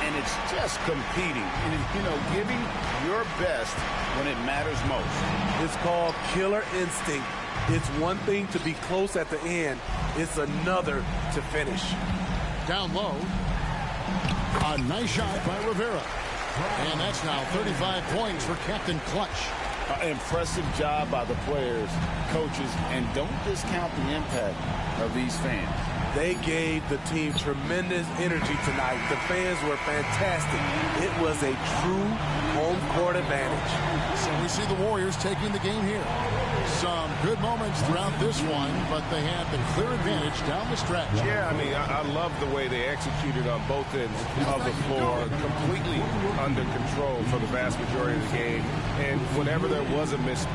And it's just competing. You know, giving your best when it matters most. It's called killer instinct. It's one thing to be close at the end. It's another to finish. Down low. A nice shot by Rivera. And that's now 35 points for Captain Clutch. Impressive job by the players, coaches, and don't discount the impact of these fans. They gave the team tremendous energy tonight. The fans were fantastic. It was a true home court advantage. So we see the Warriors taking the game here. Some good moments throughout this one, but they had the clear advantage down the stretch. Yeah, I mean, I love the way they executed on both ends of the floor, completely under control for the vast majority of the game. And whenever there was a miss.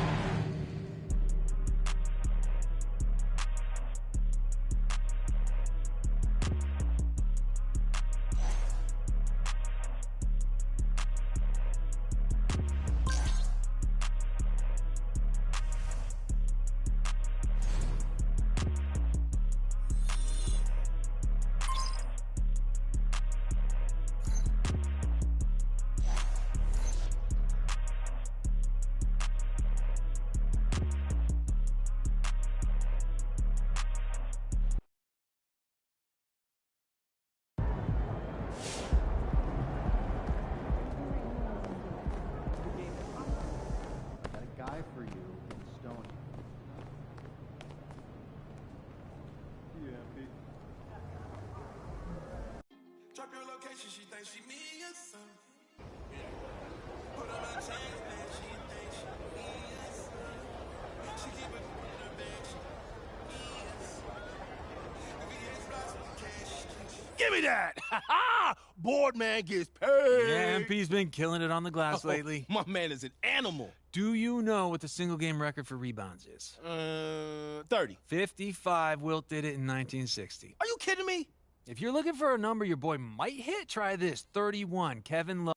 Drop your location, she thinks she me or something. Put on her chance, man, she thinks she me or something. She keep it in her bag, she me or something. If he ain't flies with the cash, Give me that! board man gets paid. Yeah, MP's been killing it on the glass lately. My man is an animal. Do you know what the single-game record for rebounds is? 30. 55. Wilt did it in 1960. Are you kidding me? If you're looking for a number your boy might hit, try this. 31. Kevin Love.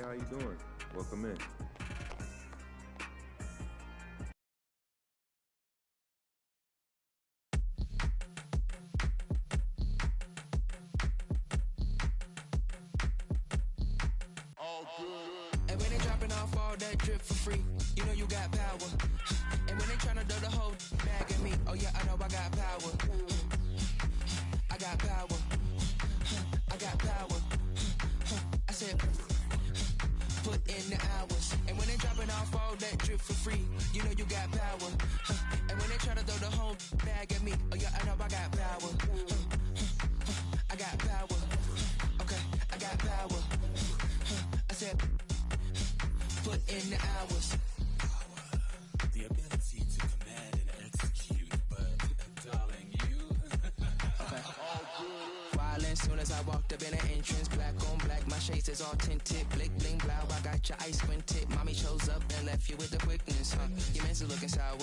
how you doing? Welcome in. And when they dropping off all that drip for free, you know you got power. And when they tryna do the whole bag at me, oh yeah, I know I got power. I got power. I got power. I said, put in the hours. And when they dropping off all that drip for free, you know you got power. And when they try to throw the whole bag at me, oh yeah, I know I got power. I got power. Okay, I got power. I said, put in the hours. The ability to command and execute, but darling, you. Violent soon as I walked up in the entrance, black on black, my shades is all tinted, blick bling blow, I got your eyes squinted. Mommy shows up and left you with the quickness, huh? Your man's looking sour,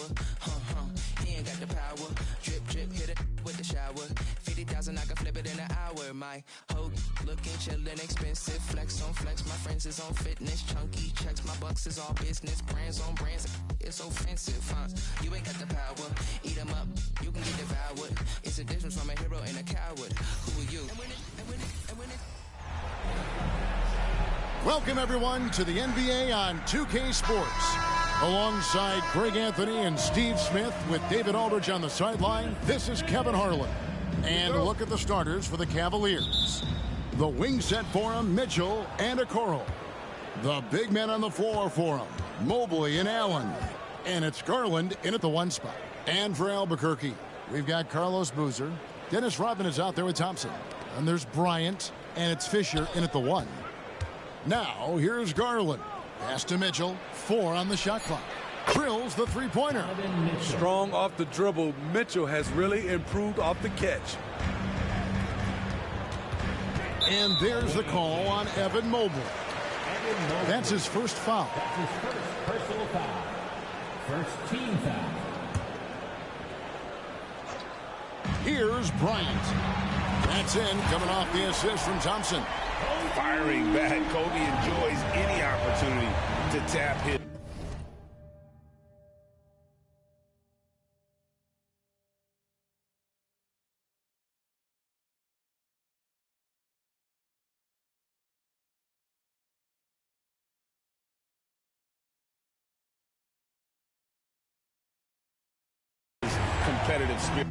he ain't got the power. Drip drip, hit it with the shower. 50,000, I can flip it in an hour. My hoe looking chillin', expensive, flex on flex. My friends is on fitness, chunky checks. My bucks is all business, brands on brands. It's offensive, huh? You ain't got the power. Eat 'em up, you can get devoured. It's a difference from a hero and a coward. Who are you? Welcome, everyone, to the NBA on 2K Sports. Alongside Greg Anthony and Steve Smith with David Aldridge on the sideline, this is Kevin Harlan. And look at the starters for the Cavaliers. The wing set for him, Mitchell and Okoro. The big men on the floor for him, Mobley and Allen. And it's Garland in at the 1 spot. And for Albuquerque, we've got Carlos Boozer. Dennis Rodman is out there with Thompson. And there's Bryant, and it's Fisher in at the 1. Now, here's Garland. Pass to Mitchell. 4 on the shot clock. Drills the three-pointer. Strong off the dribble. Mitchell has really improved off the catch. And there's the call on Evan Mobley. That's his first foul. That's his first personal foul. First team foul. Here's Bryant. That's in, coming off the assist from Thompson. Firing back. Kobe enjoys any opportunity to tap his. Competitive spirit.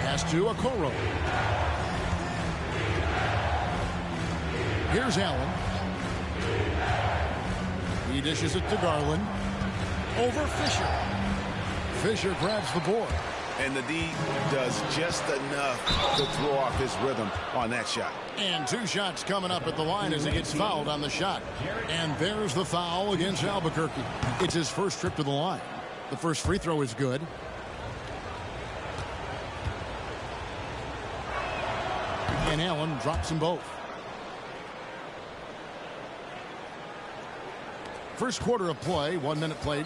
Pass to Okoro. Here's Allen. He dishes it to Garland. Over Fisher. Fisher grabs the board. And the D does just enough to throw off his rhythm on that shot. And 2 shots coming up at the line as he gets fouled on the shot. And there's the foul against Albuquerque. It's his first trip to the line. The first free throw is good. And Allen drops them both. First quarter of play, 1 minute played.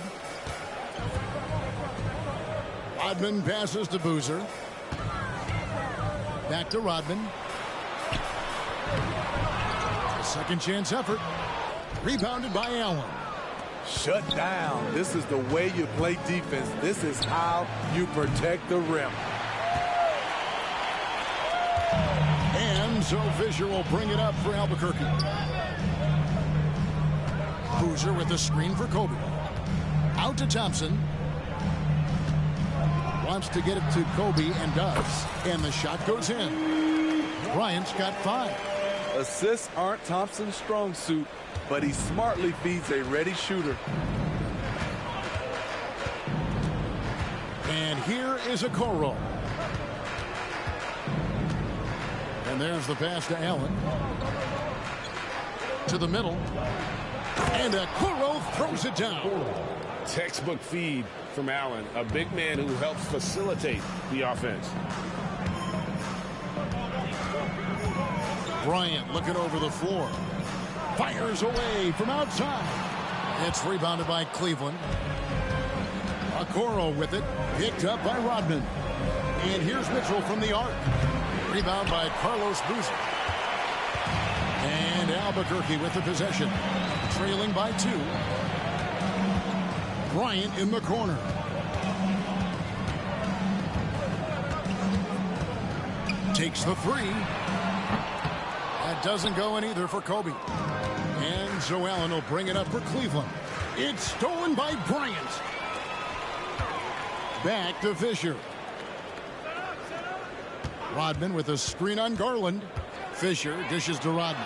Rodman passes to Boozer. Back to Rodman. A second chance effort. Rebounded by Allen. Shut down. This is the way you play defense. This is how you protect the rim. And so Fisher will bring it up for Albuquerque. Boozer with the screen for Kobe. Out to Thompson. Wants to get it to Kobe and does. And the shot goes in. Bryant's got 5. Assists aren't Thompson's strong suit, but he smartly feeds a ready shooter. And here is a Okoro. And there's the pass to Allen. To the middle. And Okoro throws it down. Textbook feed from Allen, a big man who helps facilitate the offense. Bryant looking over the floor. Fires away from outside. It's rebounded by Cleveland. Okoro with it. Picked up by Rodman. And here's Mitchell from the arc. Rebound by Carlos Boozer. And Albuquerque with the possession. Trailing by 2. Bryant in the corner. Takes the 3. That doesn't go in either for Kobe. And so Allen will bring it up for Cleveland. It's stolen by Bryant. Back to Fisher. Rodman with a screen on Garland. Fisher dishes to Rodman.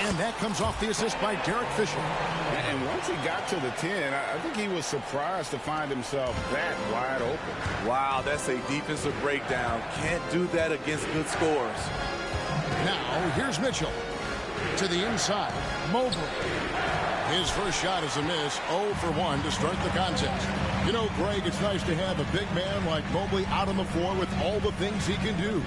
And that comes off the assist by Derek Fisher. And once he got to the 10, I think he was surprised to find himself that wide open. Wow, that's a defensive breakdown. Can't do that against good scorers. Now, here's Mitchell. To the inside. Mobley. His first shot is a miss. 0 for 1 to start the contest. You know, Greg, it's nice to have a big man like Mobley out on the floor with all the things he can do.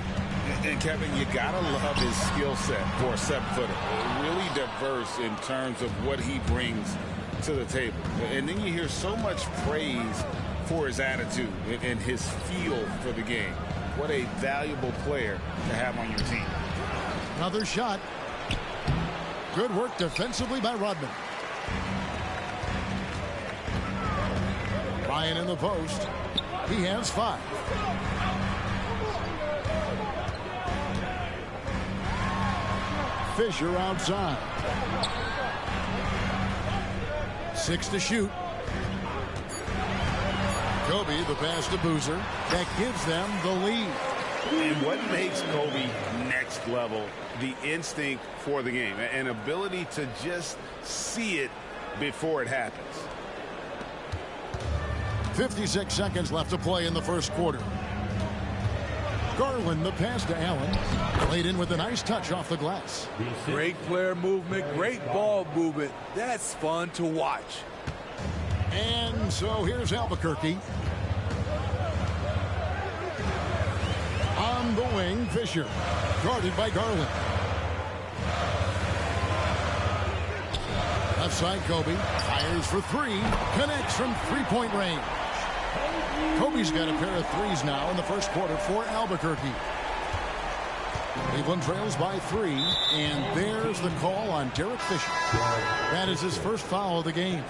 And Kevin, you gotta love his skill set for a 7-footer. Really diverse in terms of what he brings to the table. And then you hear so much praise for his attitude and his feel for the game. What a valuable player to have on your team. Another shot. Good work defensively by Rodman. Ryan in the post. He has 5. Fisher outside. 6 to shoot. Kobe, the pass to Boozer. That gives them the lead. And what makes Kobe next level? The instinct for the game. An ability to just see it before it happens. 56 seconds left to play in the first quarter. Garland, the pass to Allen. Played in with a nice touch off the glass. Great player movement, great ball movement. That's fun to watch. And so here's Albuquerque. On the wing, Fisher. Guarded by Garland. Left side, Kobe. Fires for 3. Connects from three-point range. Kobe's got a pair of 3s now in the first quarter for Albuquerque. Cleveland trails by 3, and there's the call on Derek Fisher. That is his first foul of the game.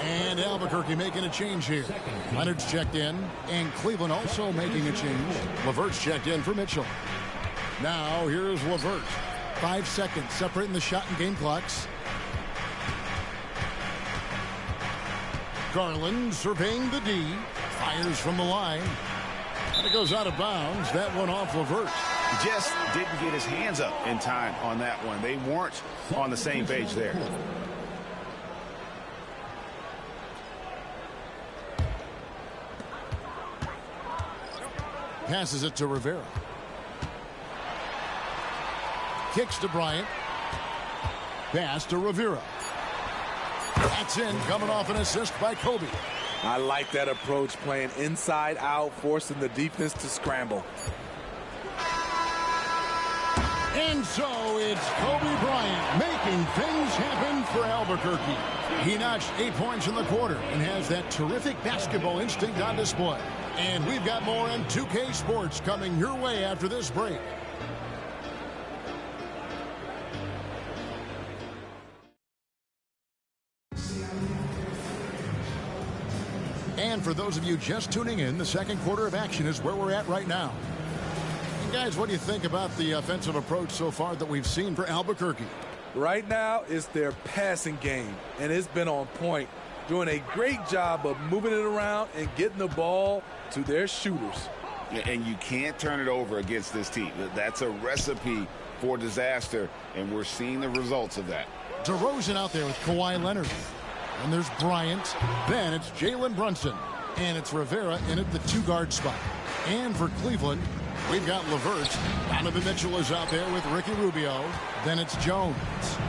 And Albuquerque making a change here. Leonard's checked in, and Cleveland also making a change. LeVert's checked in for Mitchell. Now here's LeVert. 5 seconds separating the shot and game clocks. Garland surveying the D. Fires from the line. And it goes out of bounds. That one off LeVert. Just didn't get his hands up in time on that one. They weren't on the same page there. Passes it to Rivera. Kicks to Bryant. Pass to Rivera. That's in, coming off an assist by Kobe. I like that approach, playing inside out, forcing the defense to scramble. And so it's Kobe Bryant making things happen for Albuquerque. He notched 8 points in the quarter and has that terrific basketball instinct on display. And we've got more on 2K Sports coming your way after this break. And for those of you just tuning in, the second quarter of action is where we're at right now. And guys, what do you think about the offensive approach so far that we've seen for Albuquerque? Right now, it's their passing game, and it's been on point, doing a great job of moving it around and getting the ball to their shooters. And you can't turn it over against this team. That's a recipe for disaster, and we're seeing the results of that. DeRozan out there with Kawhi Leonard. And there's Bryant. Then it's Jalen Brunson. And it's Rivera in at the 2-guard spot. And for Cleveland, we've got LeVert. Donovan Mitchell is out there with Ricky Rubio. Then it's Jones.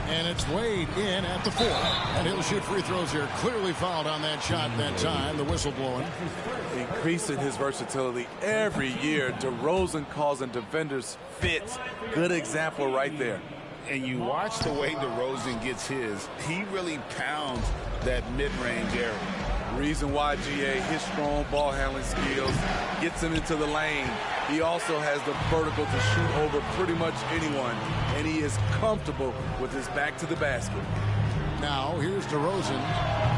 And it's Wade in at the 4. And he'll shoot free throws here. Clearly fouled on that shot that time. The whistle blowing. Increasing his versatility every year. DeRozan causing defenders fits. Good example right there. And you watch the way DeRozan gets his. He really pounds that mid-range area. Reason why, GA, his strong ball handling skills gets him into the lane. He also has the vertical to shoot over pretty much anyone, and he is comfortable with his back to the basket. Now, here's DeRozan.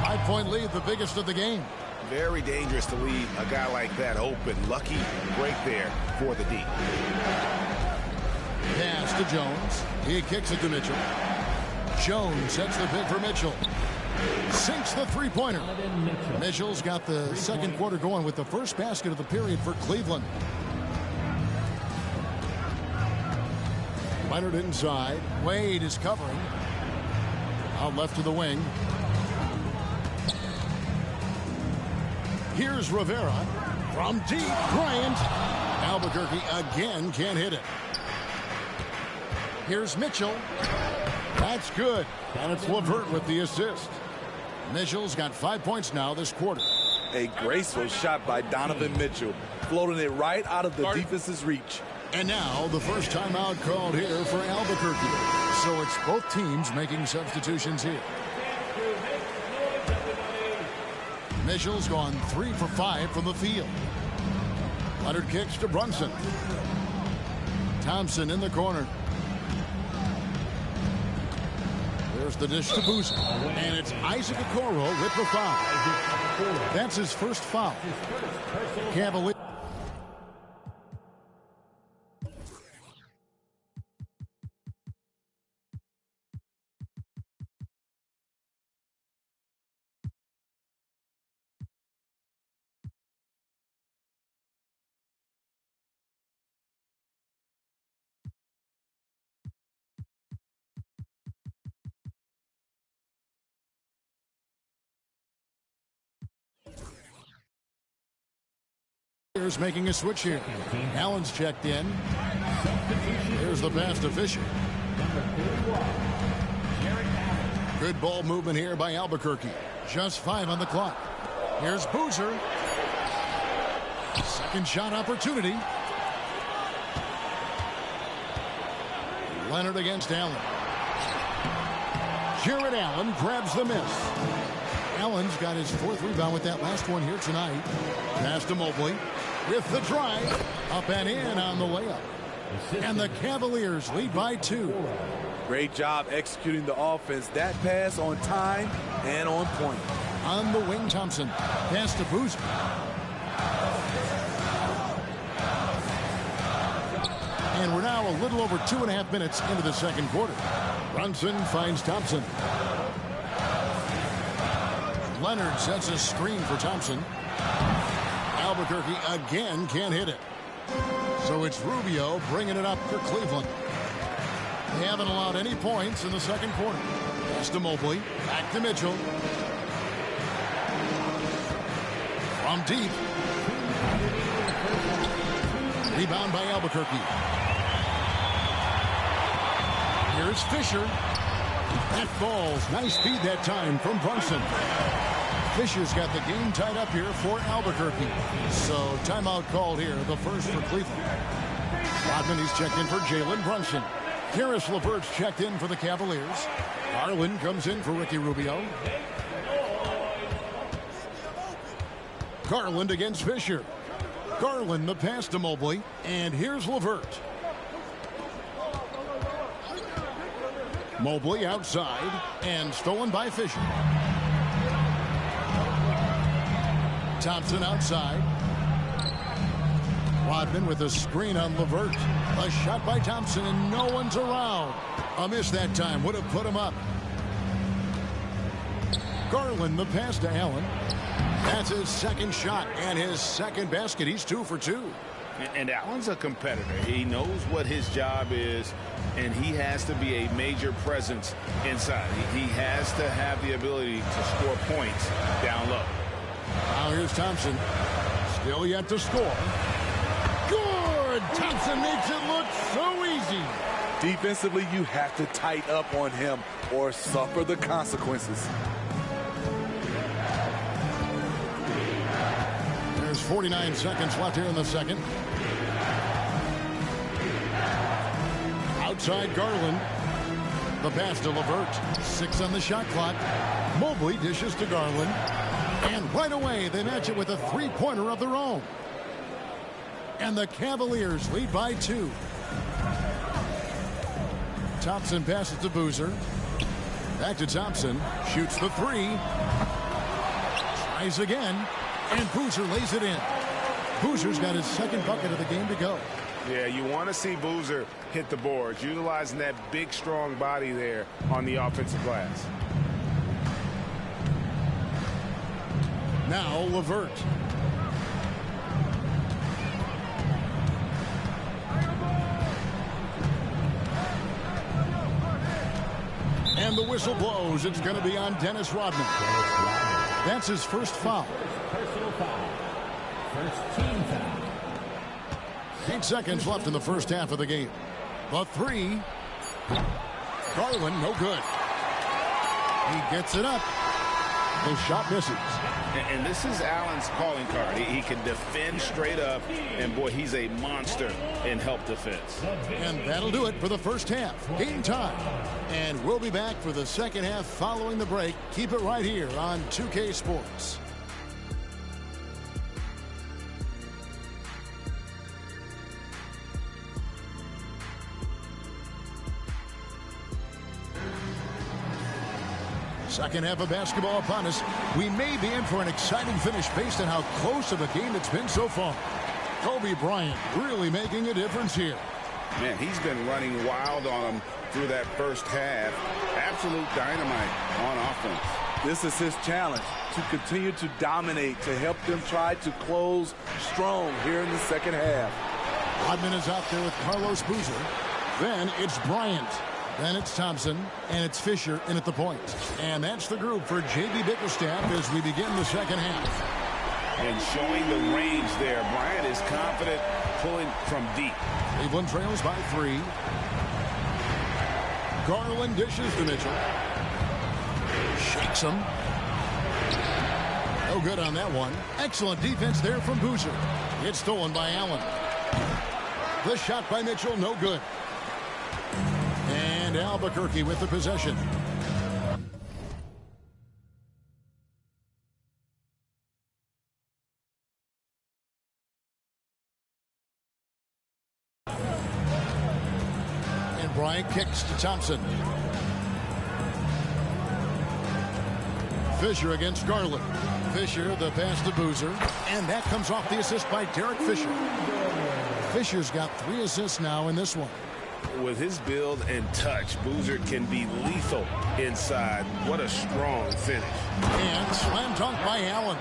5-point lead, the biggest of the game. Very dangerous to leave a guy like that open. Lucky break there for the D. Pass to Jones. He kicks it to Mitchell. Jones sets the pick for Mitchell. Sinks the three-pointer. Mitchell's got the second quarter going with the first basket of the period for Cleveland. Leonard inside. Wade is covering. Out left to the wing. Here's Rivera. From deep, Bryant. Albuquerque again can't hit it. Here's Mitchell. That's good. And it's LeVert with the assist. Mitchell's got 5 points now this quarter. A graceful shot by Donovan Mitchell, floating it right out of the defense's reach. And now the first timeout called here for Albuquerque. So it's both teams making substitutions here. Mitchell's gone 3 for 5 from the field. Leonard kicks to Brunson. Thompson in the corner. There's the dish to Boozer. And it's Isaac Okoro with the foul. That's his first foul. Cavaliers. Making a switch here. Allen's checked in. Here's the pass to Fisher. Good ball movement here by Albuquerque. Just 5 on the clock. Here's Boozer. Second shot opportunity. Leonard against Allen. Jared Allen grabs the miss. Allen's got his 4th rebound with that last one here tonight. Pass to Mobley. With the drive, up and in on the layup. And the Cavaliers lead by 2. Great job executing the offense. That pass on time and on point. On the wing, Thompson. Pass to Boozer. And we're now a little over 2.5 minutes into the second quarter. Brunson finds Thompson. Leonard sets a screen for Thompson. Albuquerque again can't hit it. So it's Rubio bringing it up for Cleveland. They haven't allowed any points in the second quarter. Pass to Mobley. Back to Mitchell. From deep. Rebound by Albuquerque. Here's Fisher. That falls. Nice speed that time from Brunson. Fisher's got the game tied up here for Albuquerque. So timeout called here, the first for Cleveland. Rodman, he's checked in for Jalen Brunson. Karis LeVert's checked in for the Cavaliers. Garland comes in for Ricky Rubio. Garland against Fisher. Garland the pass to Mobley. And here's LeVert. Mobley outside and stolen by Fisher. Thompson outside. Rodman with a screen on LeVert. A shot by Thompson and no one's around. A miss that time would have put him up. Garland, the pass to Allen. That's his second shot and his second basket. He's 2 for 2. And Allen's a competitor. He knows what his job is, and he has to be a major presence inside. He has to have the ability to score points down low. Now here's Thompson. Still yet to score. Good! Thompson makes it look so easy. Defensively, you have to tighten up on him or suffer the consequences. There's 49 seconds left here in the second. Outside Garland. The pass to LeVert. 6 on the shot clock. Mobley dishes to Garland. And right away, they match it with a three-pointer of their own. And the Cavaliers lead by 2. Thompson passes to Boozer. Back to Thompson. Shoots the 3. Tries again. And Boozer lays it in. Boozer's got his second bucket of the game to go. Yeah, you want to see Boozer hit the boards, utilizing that big, strong body there on the offensive glass. Now LeVert. And the whistle blows. It's going to be on Dennis Rodman. That's his first foul. Personal foul. First team foul. 8 seconds left in the first half of the game. The 3. Garland, no good. He gets it up. The shot misses. And this is Allen's calling card. He can defend straight up, and boy, he's a monster in help defense. And that'll do it for the first half. Game time. And we'll be back for the second half following the break. Keep it right here on 2K Sports. Second half of basketball upon us. We may be in for an exciting finish based on how close of a game it's been so far. Kobe Bryant really making a difference here. Man, he's been running wild on him through that first half. Absolute dynamite on offense. This is his challenge, to continue to dominate, to help them try to close strong here in the second half. Rodman is out there with Carlos Boozer. Then it's Bryant. Then it's Thompson, and it's Fisher in at the point. And that's the group for J.B. Bickerstaff as we begin the second half. And showing the range there. Bryant is confident pulling from deep. Cleveland trails by 3. Garland dishes to Mitchell. Shakes him. No good on that one. Excellent defense there from Boozer. It's stolen by Allen. The shot by Mitchell, no good. And Albuquerque with the possession. And Bryant kicks to Thompson. Fisher against Garland. Fisher, the pass to Boozer. And that comes off the assist by Derek Fisher. Fisher's got 3 assists now in this one. With his build and touch, Boozer can be lethal inside. What a strong finish. And slam dunk by Allen.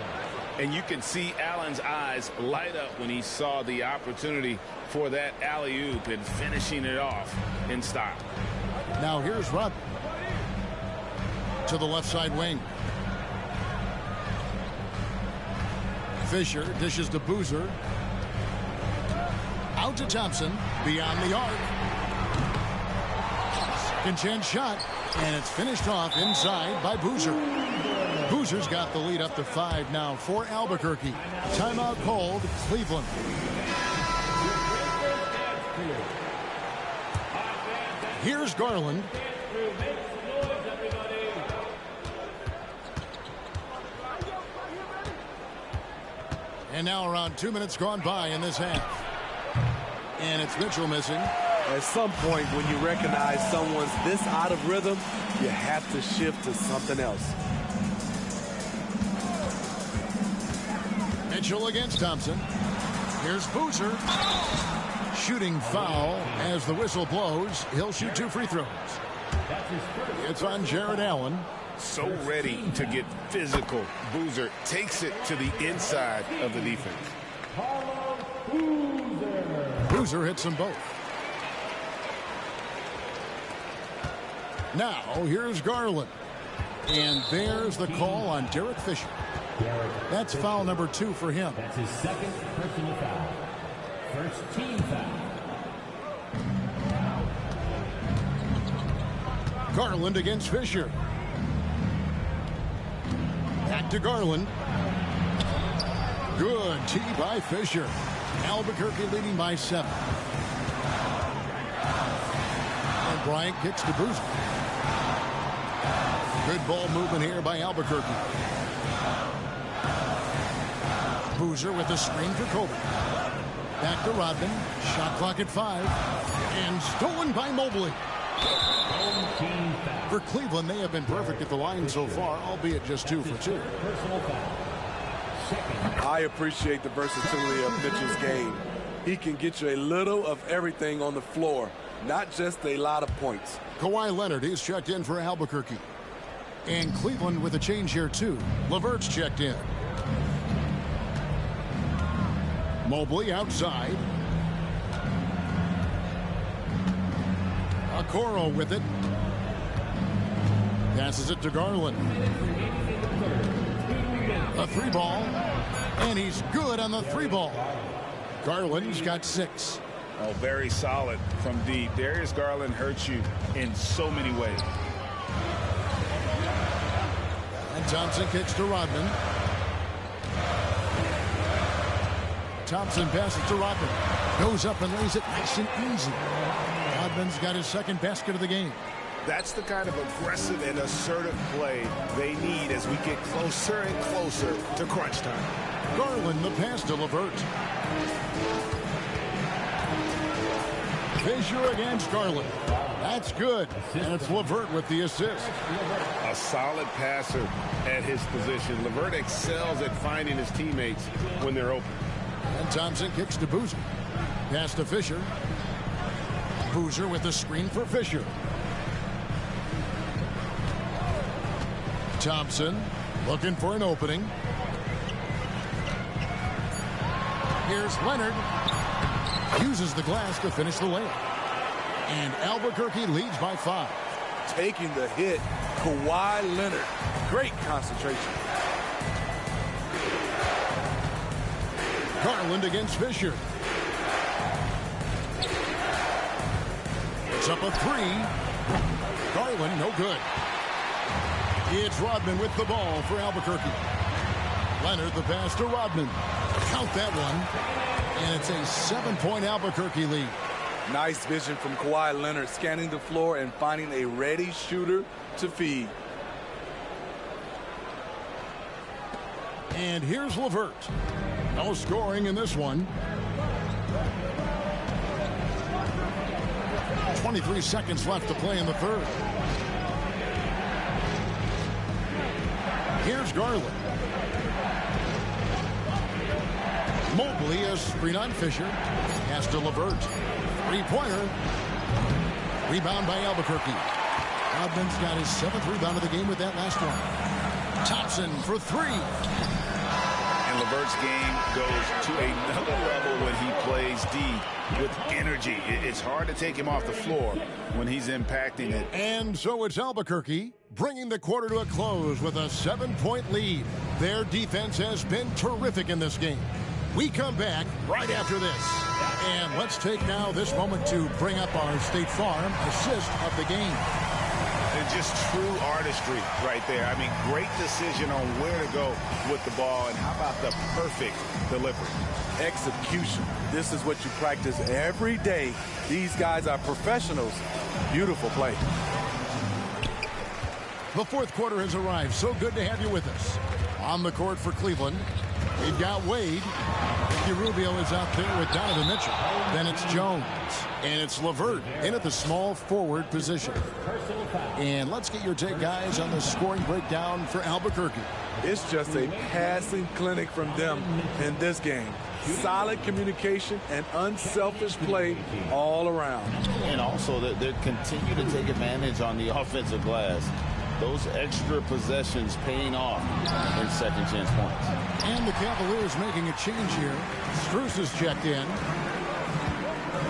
And you can see Allen's eyes light up when he saw the opportunity for that alley-oop and finishing it off in style. Now here's Rudd to the left side wing. Fisher dishes to Boozer. Out to Thompson. Beyond the arc. Second chance shot. And it's finished off inside by Boozer. Boozer's got the lead up to 5 now for Albuquerque. Timeout called Cleveland. Here's Garland. And now around 2 minutes gone by in this half. And it's Mitchell missing. At some point, when you recognize someone's this out of rhythm, you have to shift to something else. Mitchell against Thompson. Here's Boozer. Shooting foul as the whistle blows. He'll shoot 2 free throws. It's on Jared Allen. So ready to get physical. Boozer takes it to the inside of the defense. Boozer hits them both. Now, here's Garland. And there's the call on Derek Fisher. That's foul number 2 for him. That's his second personal foul. First team foul. Garland against Fisher. Back to Garland. Good tee by Fisher. Albuquerque leading by 7. And Bryant kicks to Boozer. Good ball movement here by Albuquerque. Boozer with the screen for Kobe. Back to Rodman. Shot clock at 5. And stolen by Mobley. For Cleveland, they have been perfect at the line so far, albeit just 2 for 2. I appreciate the versatility of Mitchell's game. He can get you a little of everything on the floor, not just a lot of points. Kawhi Leonard is checked in for Albuquerque. And Cleveland with a change here, too. LeVert's checked in. Mobley outside. Okoro with it. Passes it to Garland. A 3-ball. And he's good on the 3-ball. Garland's got 6. Oh, very solid from deep. Darius Garland hurts you in so many ways. And Thompson kicks to Rodman. Thompson passes to Rodman. Goes up and lays it nice and easy. Rodman's got his second basket of the game. That's the kind of aggressive and assertive play they need as we get closer and closer to crunch time. Garland the pass to LeVert. Fisher against Garland. That's good. And it's LeVert with the assist. A solid passer at his position. LeVert excels at finding his teammates when they're open. And Thompson kicks to Boozer. Pass to Fisher. Boozer with the screen for Fisher. Thompson looking for an opening. Here's Leonard. Uses the glass to finish the layup. And Albuquerque leads by 5. Taking the hit, Kawhi Leonard. Great concentration. Garland against Fisher. It's up a 3. Garland, no good. It's Rodman with the ball for Albuquerque. Leonard the pass to Rodman. Count that one. And it's a 7-point Albuquerque lead. Nice vision from Kawhi Leonard, scanning the floor and finding a ready shooter to feed. And here's LeVert. No scoring in this one. 23 seconds left to play in the third. Here's Garland. Mobley a screen on Fisher. Pass to LeVert. 3-pointer. Rebound by Albuquerque. Rodman's got his 7th rebound of the game with that last one. Thompson for 3. And LeVert's game goes to another level when he plays D with energy. It's hard to take him off the floor when he's impacting it. And so it's Albuquerque bringing the quarter to a close with a 7-point lead. Their defense has been terrific in this game. We come back right after this. And let's take now this moment to bring up our State Farm assist of the game. And just true artistry right there. I mean, great decision on where to go with the ball, and how about the perfect delivery? Execution. This is what you practice every day. These guys are professionals. Beautiful play. The fourth quarter has arrived. So good to have you with us. On the court for Cleveland, we've got Wade. Ricky Rubio is out there with Donovan Mitchell. Then it's Jones. And it's LeVert in at the small forward position. And let's get your take, guys, on the scoring breakdown for Albuquerque. It's just a passing clinic from them in this game. Solid communication and unselfish play all around. And also they continue to take advantage on the offensive glass. Those extra possessions paying off in second chance points. And the Cavaliers making a change here. Strus is checked in.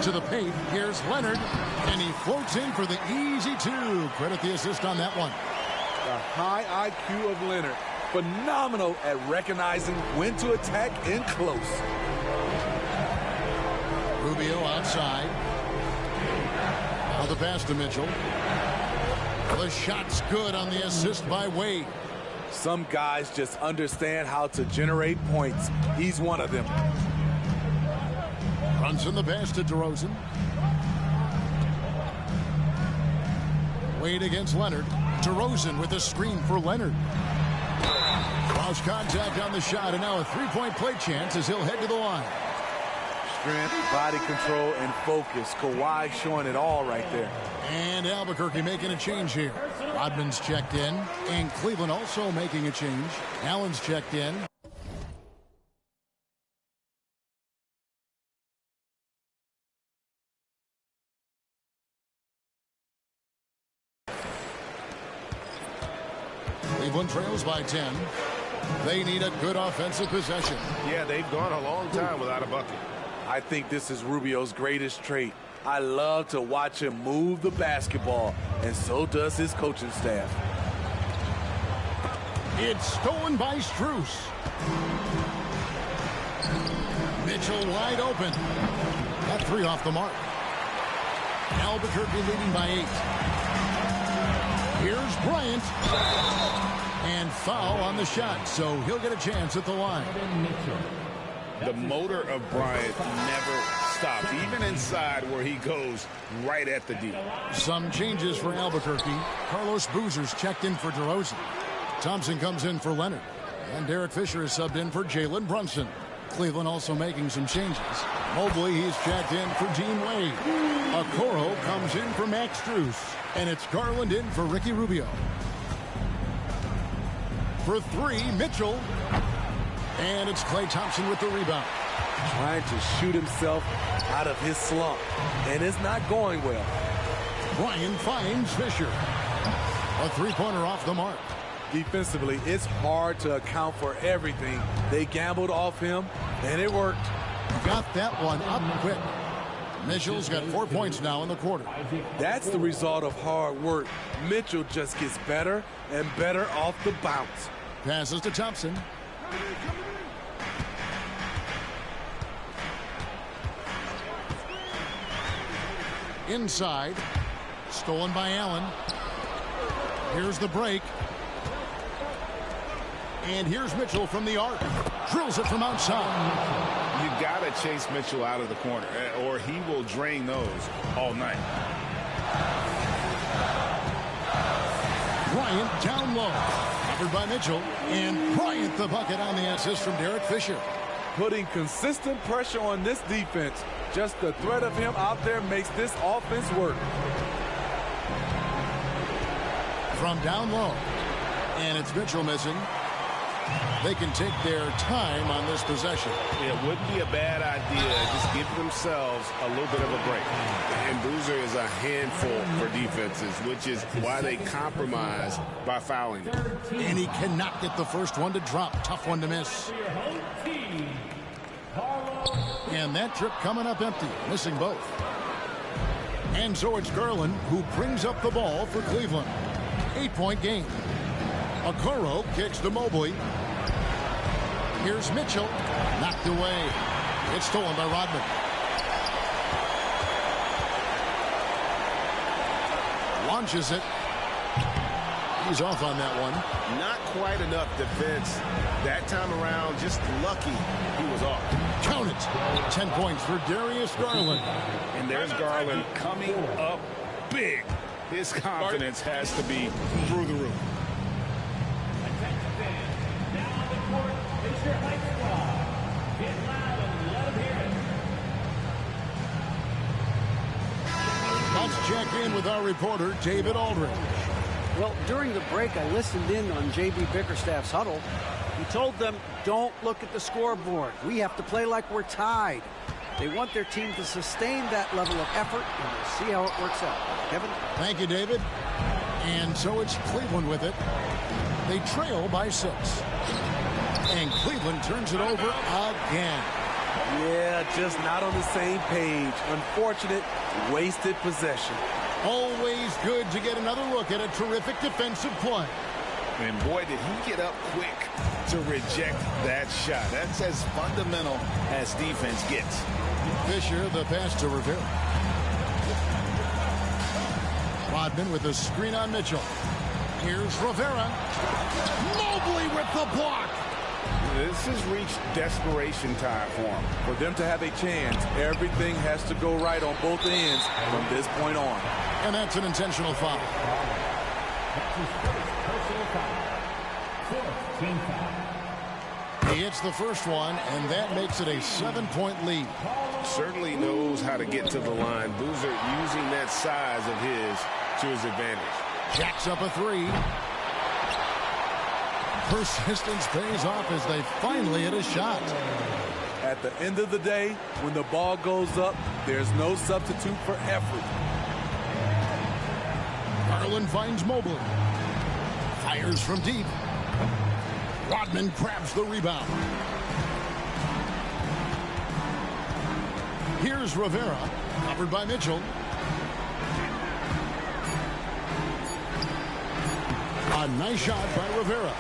To the paint, here's Leonard, and he floats in for the easy two. Credit the assist on that one. The high IQ of Leonard. Phenomenal at recognizing when to attack in close. Rubio outside. Now the pass to Mitchell. The shot's good on the assist by Wade. Some guys just understand how to generate points. He's one of them. Brunson the pass to DeRozan. Wade against Leonard. DeRozan with a screen for Leonard. Lost contact on the shot, and now a three-point play chance as he'll head to the line. Strength, body control, and focus. Kawhi showing it all right there. And Albuquerque making a change here. Rodman's checked in, and Cleveland also making a change. Allen's checked in. Cleveland trails by 10. They need a good offensive possession. Yeah, they've gone a long time without a bucket. I think this is Rubio's greatest trait. I love to watch him move the basketball, and so does his coaching staff. It's stolen by Strus. Mitchell wide open. That three off the mark. Albuquerque leading by 8. Here's Bryant. And foul on the shot, so he'll get a chance at the line. The motor of Bryant never stops, even inside where he goes right at the D. Some changes for Albuquerque. Carlos Boozer's checked in for DeRozan. Thompson comes in for Leonard. And Derek Fisher is subbed in for Jalen Brunson. Cleveland also making some changes. Mobley, he's checked in for Dean Wade. Okoro comes in for Max Strus. And it's Garland in for Ricky Rubio. For 3, Mitchell. And it's Klay Thompson with the rebound. Trying to shoot himself out of his slump. And it's not going well. Bryan finds Fisher. A three-pointer off the mark. Defensively, it's hard to account for everything. They gambled off him, and it worked. Got that one up quick. Mitchell's got 4 points now in the quarter. That's the result of hard work. Mitchell just gets better and better off the bounce. Passes to Thompson. Inside. Stolen by Allen. Here's the break. And here's Mitchell from the arc. Drills it from outside. You got to chase Mitchell out of the corner, or he will drain those all night. Bryant down low. Covered by Mitchell. And Bryant the bucket on the assist from Derek Fisher. Putting consistent pressure on this defense. Just the threat of him out there makes this offense work. From down low. And it's Mitchell missing. They can take their time on this possession. It wouldn't be a bad idea. Just give themselves a little bit of a break. And Boozer is a handful for defenses, which is why they compromise by fouling him. And he cannot get the first one to drop. Tough one to miss. And that trip coming up empty, missing both. And so it's Garland who brings up the ball for Cleveland. 8-point game. Okoro kicks to Mobley. Here's Mitchell. Knocked away. It's stolen by Rodman. Launches it. He's off on that one. Not quite enough defense that time around. Just lucky he was off. Count it. 10 points for Darius Garland. And there's Garland coming up big. His confidence has to be through the roof. in with our reporter, David Aldridge. Well, during the break, I listened in on J.B. Bickerstaff's huddle. He told them, don't look at the scoreboard. We have to play like we're tied. They want their team to sustain that level of effort, and we'll see how it works out. Kevin? Thank you, David. And so it's Cleveland with it. They trail by 6. And Cleveland turns it over again. Yeah, just not on the same page. Unfortunate, wasted possession. Always good to get another look at a terrific defensive play. And boy, did he get up quick to reject that shot. That's as fundamental as defense gets. Fisher, the pass to Rivera. Rodman with a screen on Mitchell. Here's Rivera. Mobley with the block. This has reached desperation time for him. For them to have a chance, everything has to go right on both ends from this point on. And that's an intentional foul. He hits the first one, and that makes it a 7-point lead. Certainly knows how to get to the line. Boozer using that size of his to his advantage. Jacks up a 3. Persistence pays off as they finally hit a shot. At the end of the day, when the ball goes up, there's no substitute for effort. Garland finds Mobley. Fires from deep. Rodman grabs the rebound. Here's Rivera, covered by Mitchell. A nice shot by Rivera.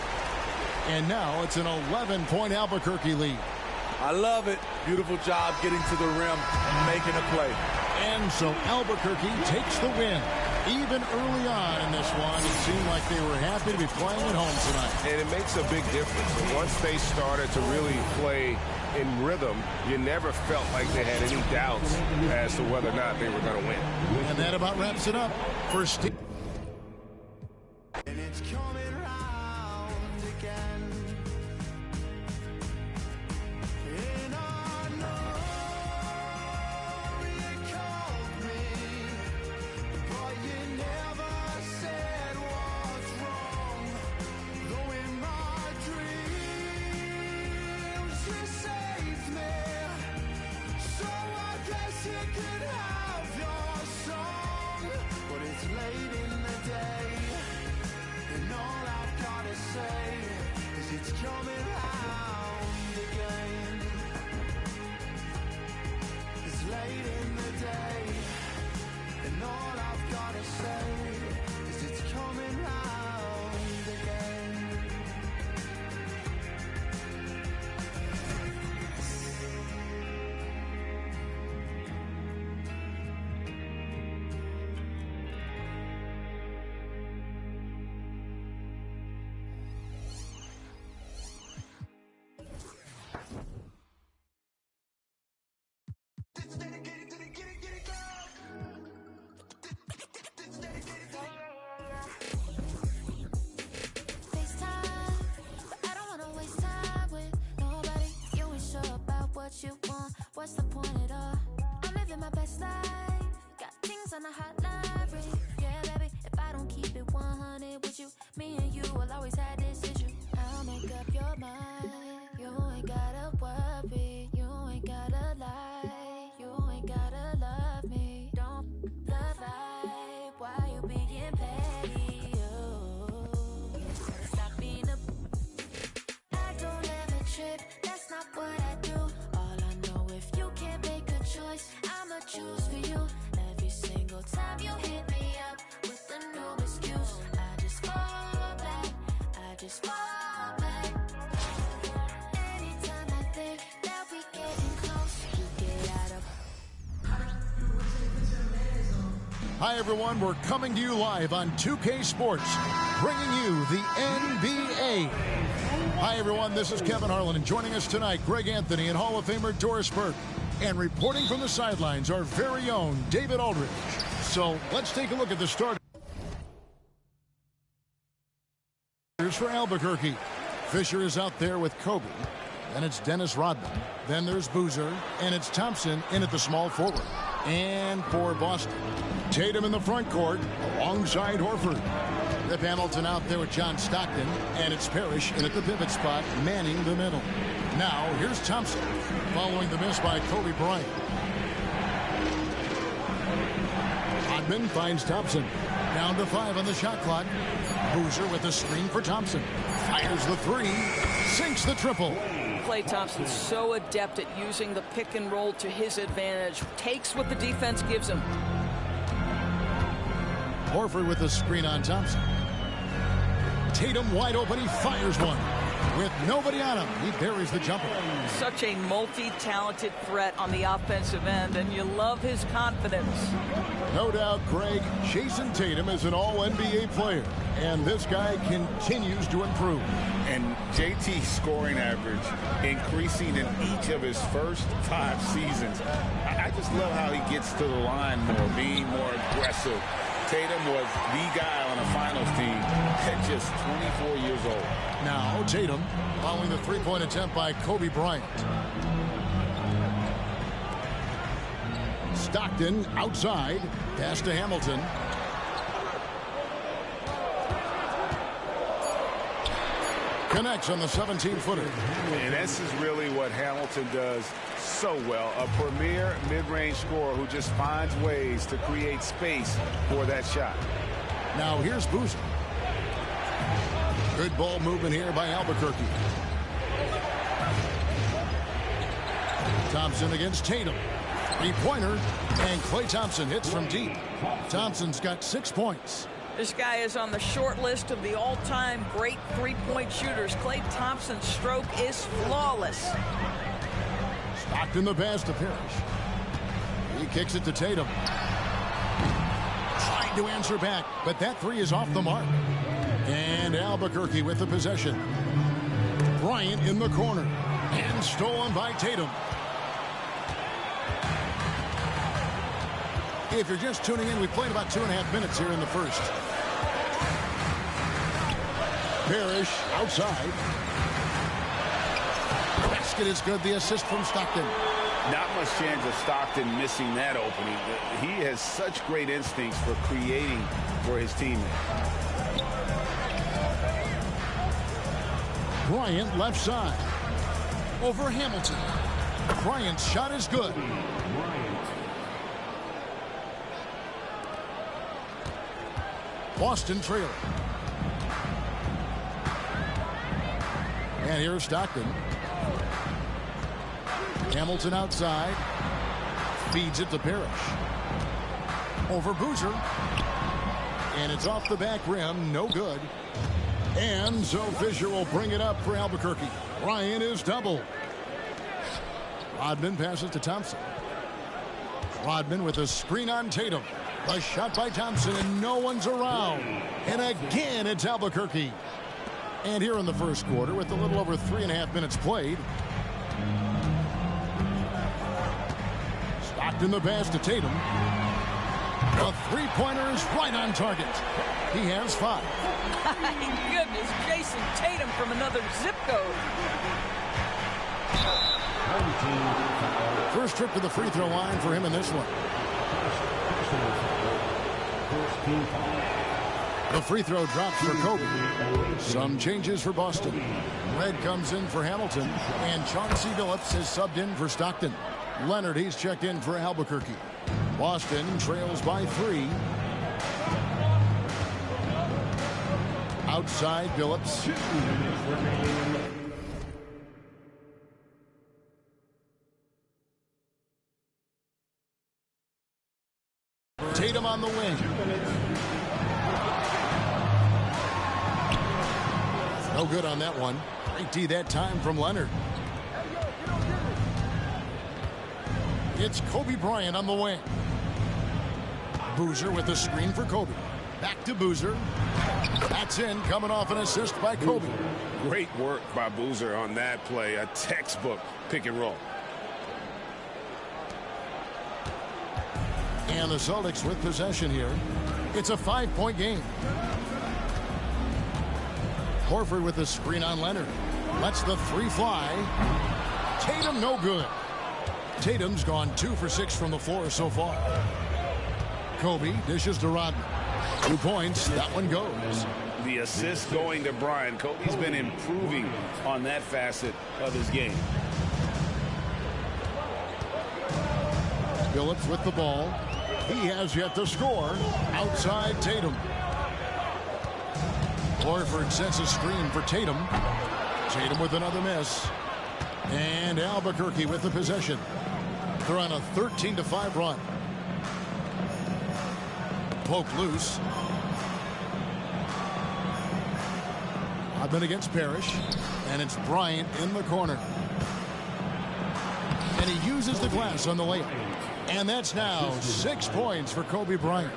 And now it's an 11-point Albuquerque lead. I love it. Beautiful job getting to the rim and making a play. And so Albuquerque takes the win. Even early on in this one, it seemed like they were happy to be playing at home tonight. And it makes a big difference. But once they started to really play in rhythm, you never felt like they had any doubts as to whether or not they were going to win. And that about wraps it up for Steve. And it's coming round again. And I know you called me, but you never said what's wrong. Though in my dreams you saved me, so I guess you could have your song. But it's late in the day, and all I've gotta say is it's coming round again. It's late in the day, and all I've gotta say is it's coming round again. FaceTime, but I don't wanna waste time with nobody. You ain't sure about what you want. What's the point at all? I'm living my best life. Got things on the hotline ring. Yeah, baby, if I don't keep it 100 with you, me and you will always have this issue. I'll make up your mind. You ain't gotta worry. You ain't gotta lie. You ain't gotta love me. Don't the vibe. Why you being petty? Stop being a. I don't ever trip. That's not what I do. All I know, if you can't make a choice, I'ma choose for you. Every single time you hit me up with a new excuse, I just fall back. I just fall back. Anytime I think that we getting close, you get out of. Hi, everyone. We're coming to you live on 2K Sports, bringing you the NBA. Hi, everyone. This is Kevin Harlan, and joining us tonight, Greg Anthony and Hall of Famer Doris Burke. And reporting from the sidelines, our very own David Aldridge. So let's take a look at the starters for Albuquerque. Fisher is out there with Kobe. Then it's Dennis Rodman. Then there's Boozer. And it's Thompson in at the small forward. And for Boston, Tatum in the front court alongside Horford. Rip Hamilton out there with John Stockton, and it's Parrish in at the pivot spot, manning the middle. Now, here's Thompson, following the miss by Kobe Bryant. Rodman finds Thompson. Down to 5 on the shot clock. Boozer with the screen for Thompson. Fires the 3, sinks the triple. Klay Thompson's so adept at using the pick and roll to his advantage. Takes what the defense gives him. Horford with the screen on Thompson. Tatum wide open. He fires one. With nobody on him, he buries the jumper. Such a multi-talented threat on the offensive end, and you love his confidence. No doubt, Greg, Jason Tatum is an all-NBA player, and this guy continues to improve. And JT's scoring average increasing in each of his first 5 seasons. I just love how he gets to the line more, being more aggressive. Tatum was the guy on a finals team at just 24 years old. Now Tatum following the three-point attempt by Kobe Bryant. Stockton outside. Pass to Hamilton. Connects on the 17-footer. And this is really what Hamilton does so well. A premier mid-range scorer who just finds ways to create space for that shot. Now here's Boozer. Good ball movement here by Albuquerque. Thompson against Tatum. Three-pointer, and Klay Thompson hits from deep. Thompson's got 6 points. This guy is on the short list of the all-time great three-point shooters. Klay Thompson's stroke is flawless. Stockton the pass to Parrish. He kicks it to Tatum. Trying to answer back, but that 3 is off the mark. And Albuquerque with the possession. Bryant in the corner. And stolen by Tatum. If you're just tuning in, we played about 2.5 minutes here in the first. Parrish outside. Basket is good. The assist from Stockton. Not much chance of Stockton missing that opening. He has such great instincts for creating for his teammates. Bryant left side. Over Hamilton. Bryant's shot is good. Boston trailing. And here's Stockton. Hamilton outside. Feeds it to Parrish. Over Boozer. And it's off the back rim. No good. And so Fisher will bring it up for Albuquerque. Ryan is double. Rodman passes to Thompson. Rodman with a screen on Tatum. A shot by Thompson, and no one's around. And again, it's Albuquerque. And here in the first quarter, with a little over 3.5 minutes played. Stockton the pass to Tatum. The three-pointer is right on target. He has 5. My goodness, Jason Tatum from another zip code. First trip to the free throw line for him in this one. The free throw drops for Kobe. Some changes for Boston. Red comes in for Hamilton, and Chauncey Billups is subbed in for Stockton. Leonard, he's checked in for Albuquerque. Boston trails by 3. Outside Billups. Tatum on the wing. No good on that one. Great D that time from Leonard. It's Kobe Bryant on the wing. Boozer with the screen for Kobe. Back to Boozer. That's in, coming off an assist by Kobe. Great work by Boozer on that play. A textbook pick and roll. And the Celtics with possession here. It's a 5-point game. Horford with the screen on Leonard. Lets the 3 fly. Tatum no good. Tatum's gone 2 for 6 from the floor so far. Kobe dishes to Rodman. 2 points. That one goes. The assist going to Bryant. Kobe's been improving on that facet of his game. Phillips with the ball. He has yet to score. Outside Tatum. Horford sets a screen for Tatum. Tatum with another miss. And Albuquerque with the possession. They're on a 13-5 run. Poke loose. Rodman against Parrish. And it's Bryant in the corner. And he uses the glass on the layup. And that's now 6 points for Kobe Bryant.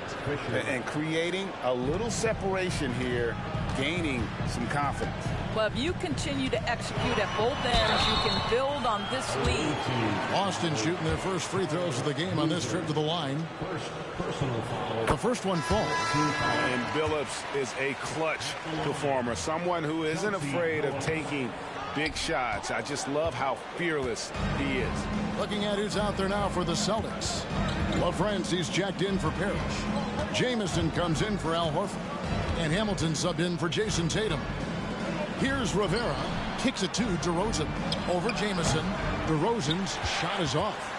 And creating a little separation here, gaining some confidence. Well, if you continue to execute at both ends, you can build on this lead. Boston shooting their first free throws of the game on this trip to the line. The first one falls. And Billups is a clutch performer, someone who isn't afraid of taking big shots. I just love how fearless he is. Looking at who's out there now for the Celtics. LaFrancis checked in for Parrish. Jamison comes in for Al Horford. And Hamilton subbed in for Jason Tatum. Here's Rivera. Kicks it to DeRozan. Over Jamison. DeRozan's shot is off.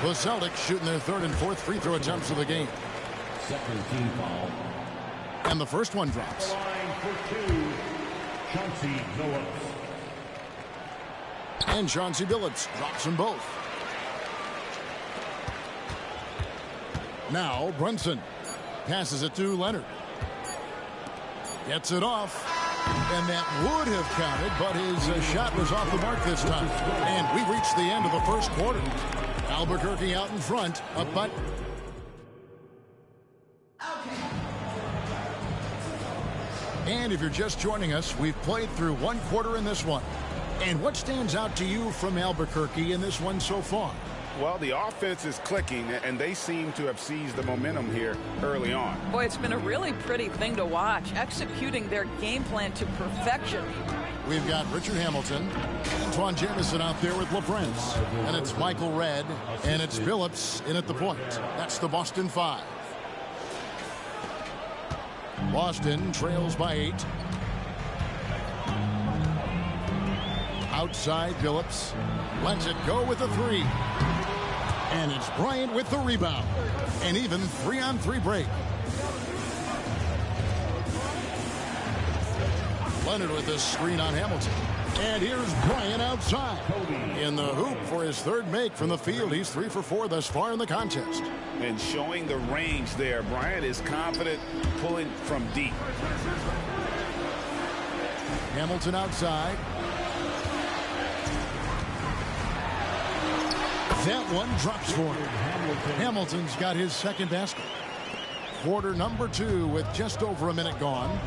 The Celtics shooting their third and fourth free throw attempts of the game. Second team foul. And the first one drops. Chauncey Billups. And Chauncey Billups drops them both. Now Brunson passes it to Leonard. Gets it off. And that would have counted, but his shot was off the mark this time. And we reached the end of the first quarter. Albuquerque out in front, but and if you're just joining us, we've played through one quarter in this one. And what stands out to you from Albuquerque in this one so far? Well, the offense is clicking, and they seem to have seized the momentum here early on. Boy, it's been a really pretty thing to watch, executing their game plan to perfection. We've got Richard Hamilton, Antoine Jamison out there with LaFrance, and it's Michael Redd, and it's Billups in at the point. That's the Boston 5. Boston trails by 8. Outside Billups. Lets it go with a 3. And it's Bryant with the rebound. An even 3-on-3 break. Leonard with this screen on Hamilton. And here's Bryant outside. In the hoop for his third make from the field. He's 3 for 4 thus far in the contest. And showing the range there. Bryant is confident pulling from deep. Hamilton outside. That one drops for him. Hamilton's got his second basket. Quarter number 2 with just over a minute gone.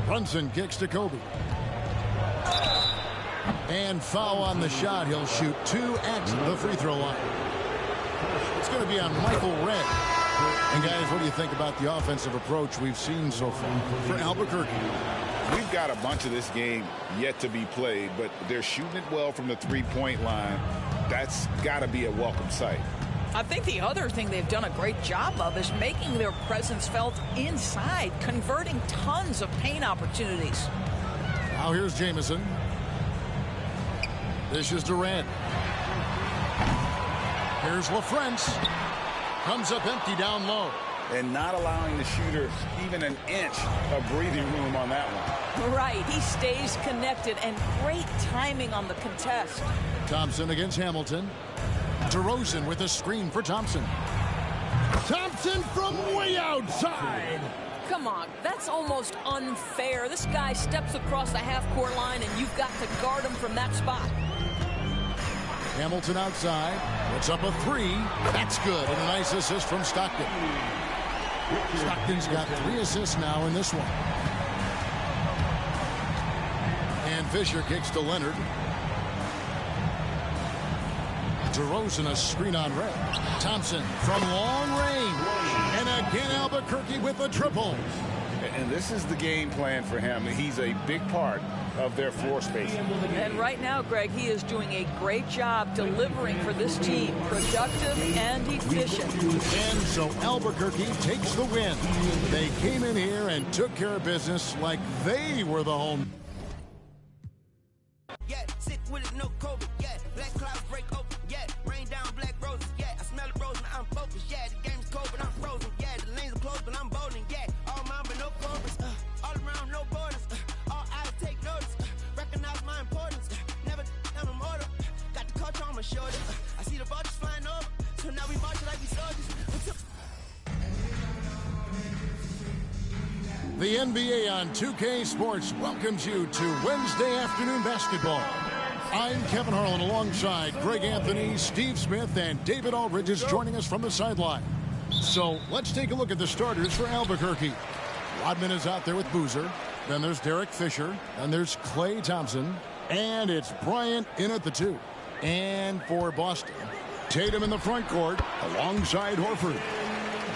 Brunson kicks to Kobe. And foul on the shot. He'll shoot 2 at the free throw line. It's going to be on Michael Redd. And guys, what do you think about the offensive approach we've seen so far for Albuquerque? We've got a bunch of this game yet to be played, but they're shooting it well from the three-point line. That's got to be a welcome sight. I think the other thing they've done a great job of is making their presence felt inside, converting tons of paint opportunities. Now here's Jamison. This is Durant. Here's LaFrance. Comes up empty down low. And not allowing the shooter even an inch of breathing room on that one. Right. He stays connected, and great timing on the contest. Thompson against Hamilton. DeRozan with a screen for Thompson. Thompson from way outside. Come on, that's almost unfair. This guy steps across the half-court line, and you've got to guard him from that spot. Hamilton outside. Puts up a 3. That's good. And a nice assist from Stockton. Stockton's got 3 assists now in this one. And Fisher kicks to Leonard. DeRozan a screen on Redd. Thompson from long range. And again Albuquerque with a triple. And this is the game plan for him. He's a big part of their floor space. And right now, Greg, he is doing a great job delivering for this team, productive and efficient. And so Albuquerque takes the win. They came in here and took care of business like they were the home. Yeah, sick with it, no COVID. Yeah, black clouds break open. Yeah, rain down black roses. Yeah, I smell the rose and I'm focused. Yeah, the game's cold but I'm frozen. Yeah, the lanes are closed but I'm bowling. Yeah, all mine but no chorus. All around no borders. All eyes take notice. Recognize my importance. Never I'm immortal. Got the culture on my shoulders. I see the vultures flying over. So now we march like we soldiers. The NBA on 2K Sports welcomes you to Wednesday afternoon basketball. I'm Kevin Harlan alongside Greg Anthony, Steve Smith, and David Aldridge is joining us from the sideline. So let's take a look at the starters for Albuquerque. Rodman is out there with Boozer. Then there's Derek Fisher. And there's Klay Thompson. And it's Bryant in at the 2. And for Boston, Tatum in the front court alongside Horford.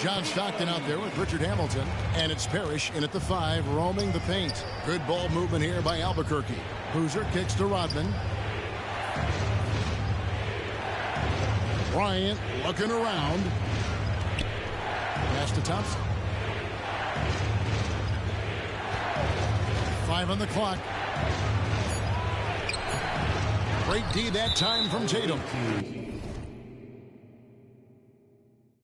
John Stockton out there with Richard Hamilton. And it's Parrish in at the 5, roaming the paint. Good ball movement here by Albuquerque. Boozer kicks to Rodman. Bryant looking around. Pass to Thompson. 5 on the clock. Great D that time from Tatum.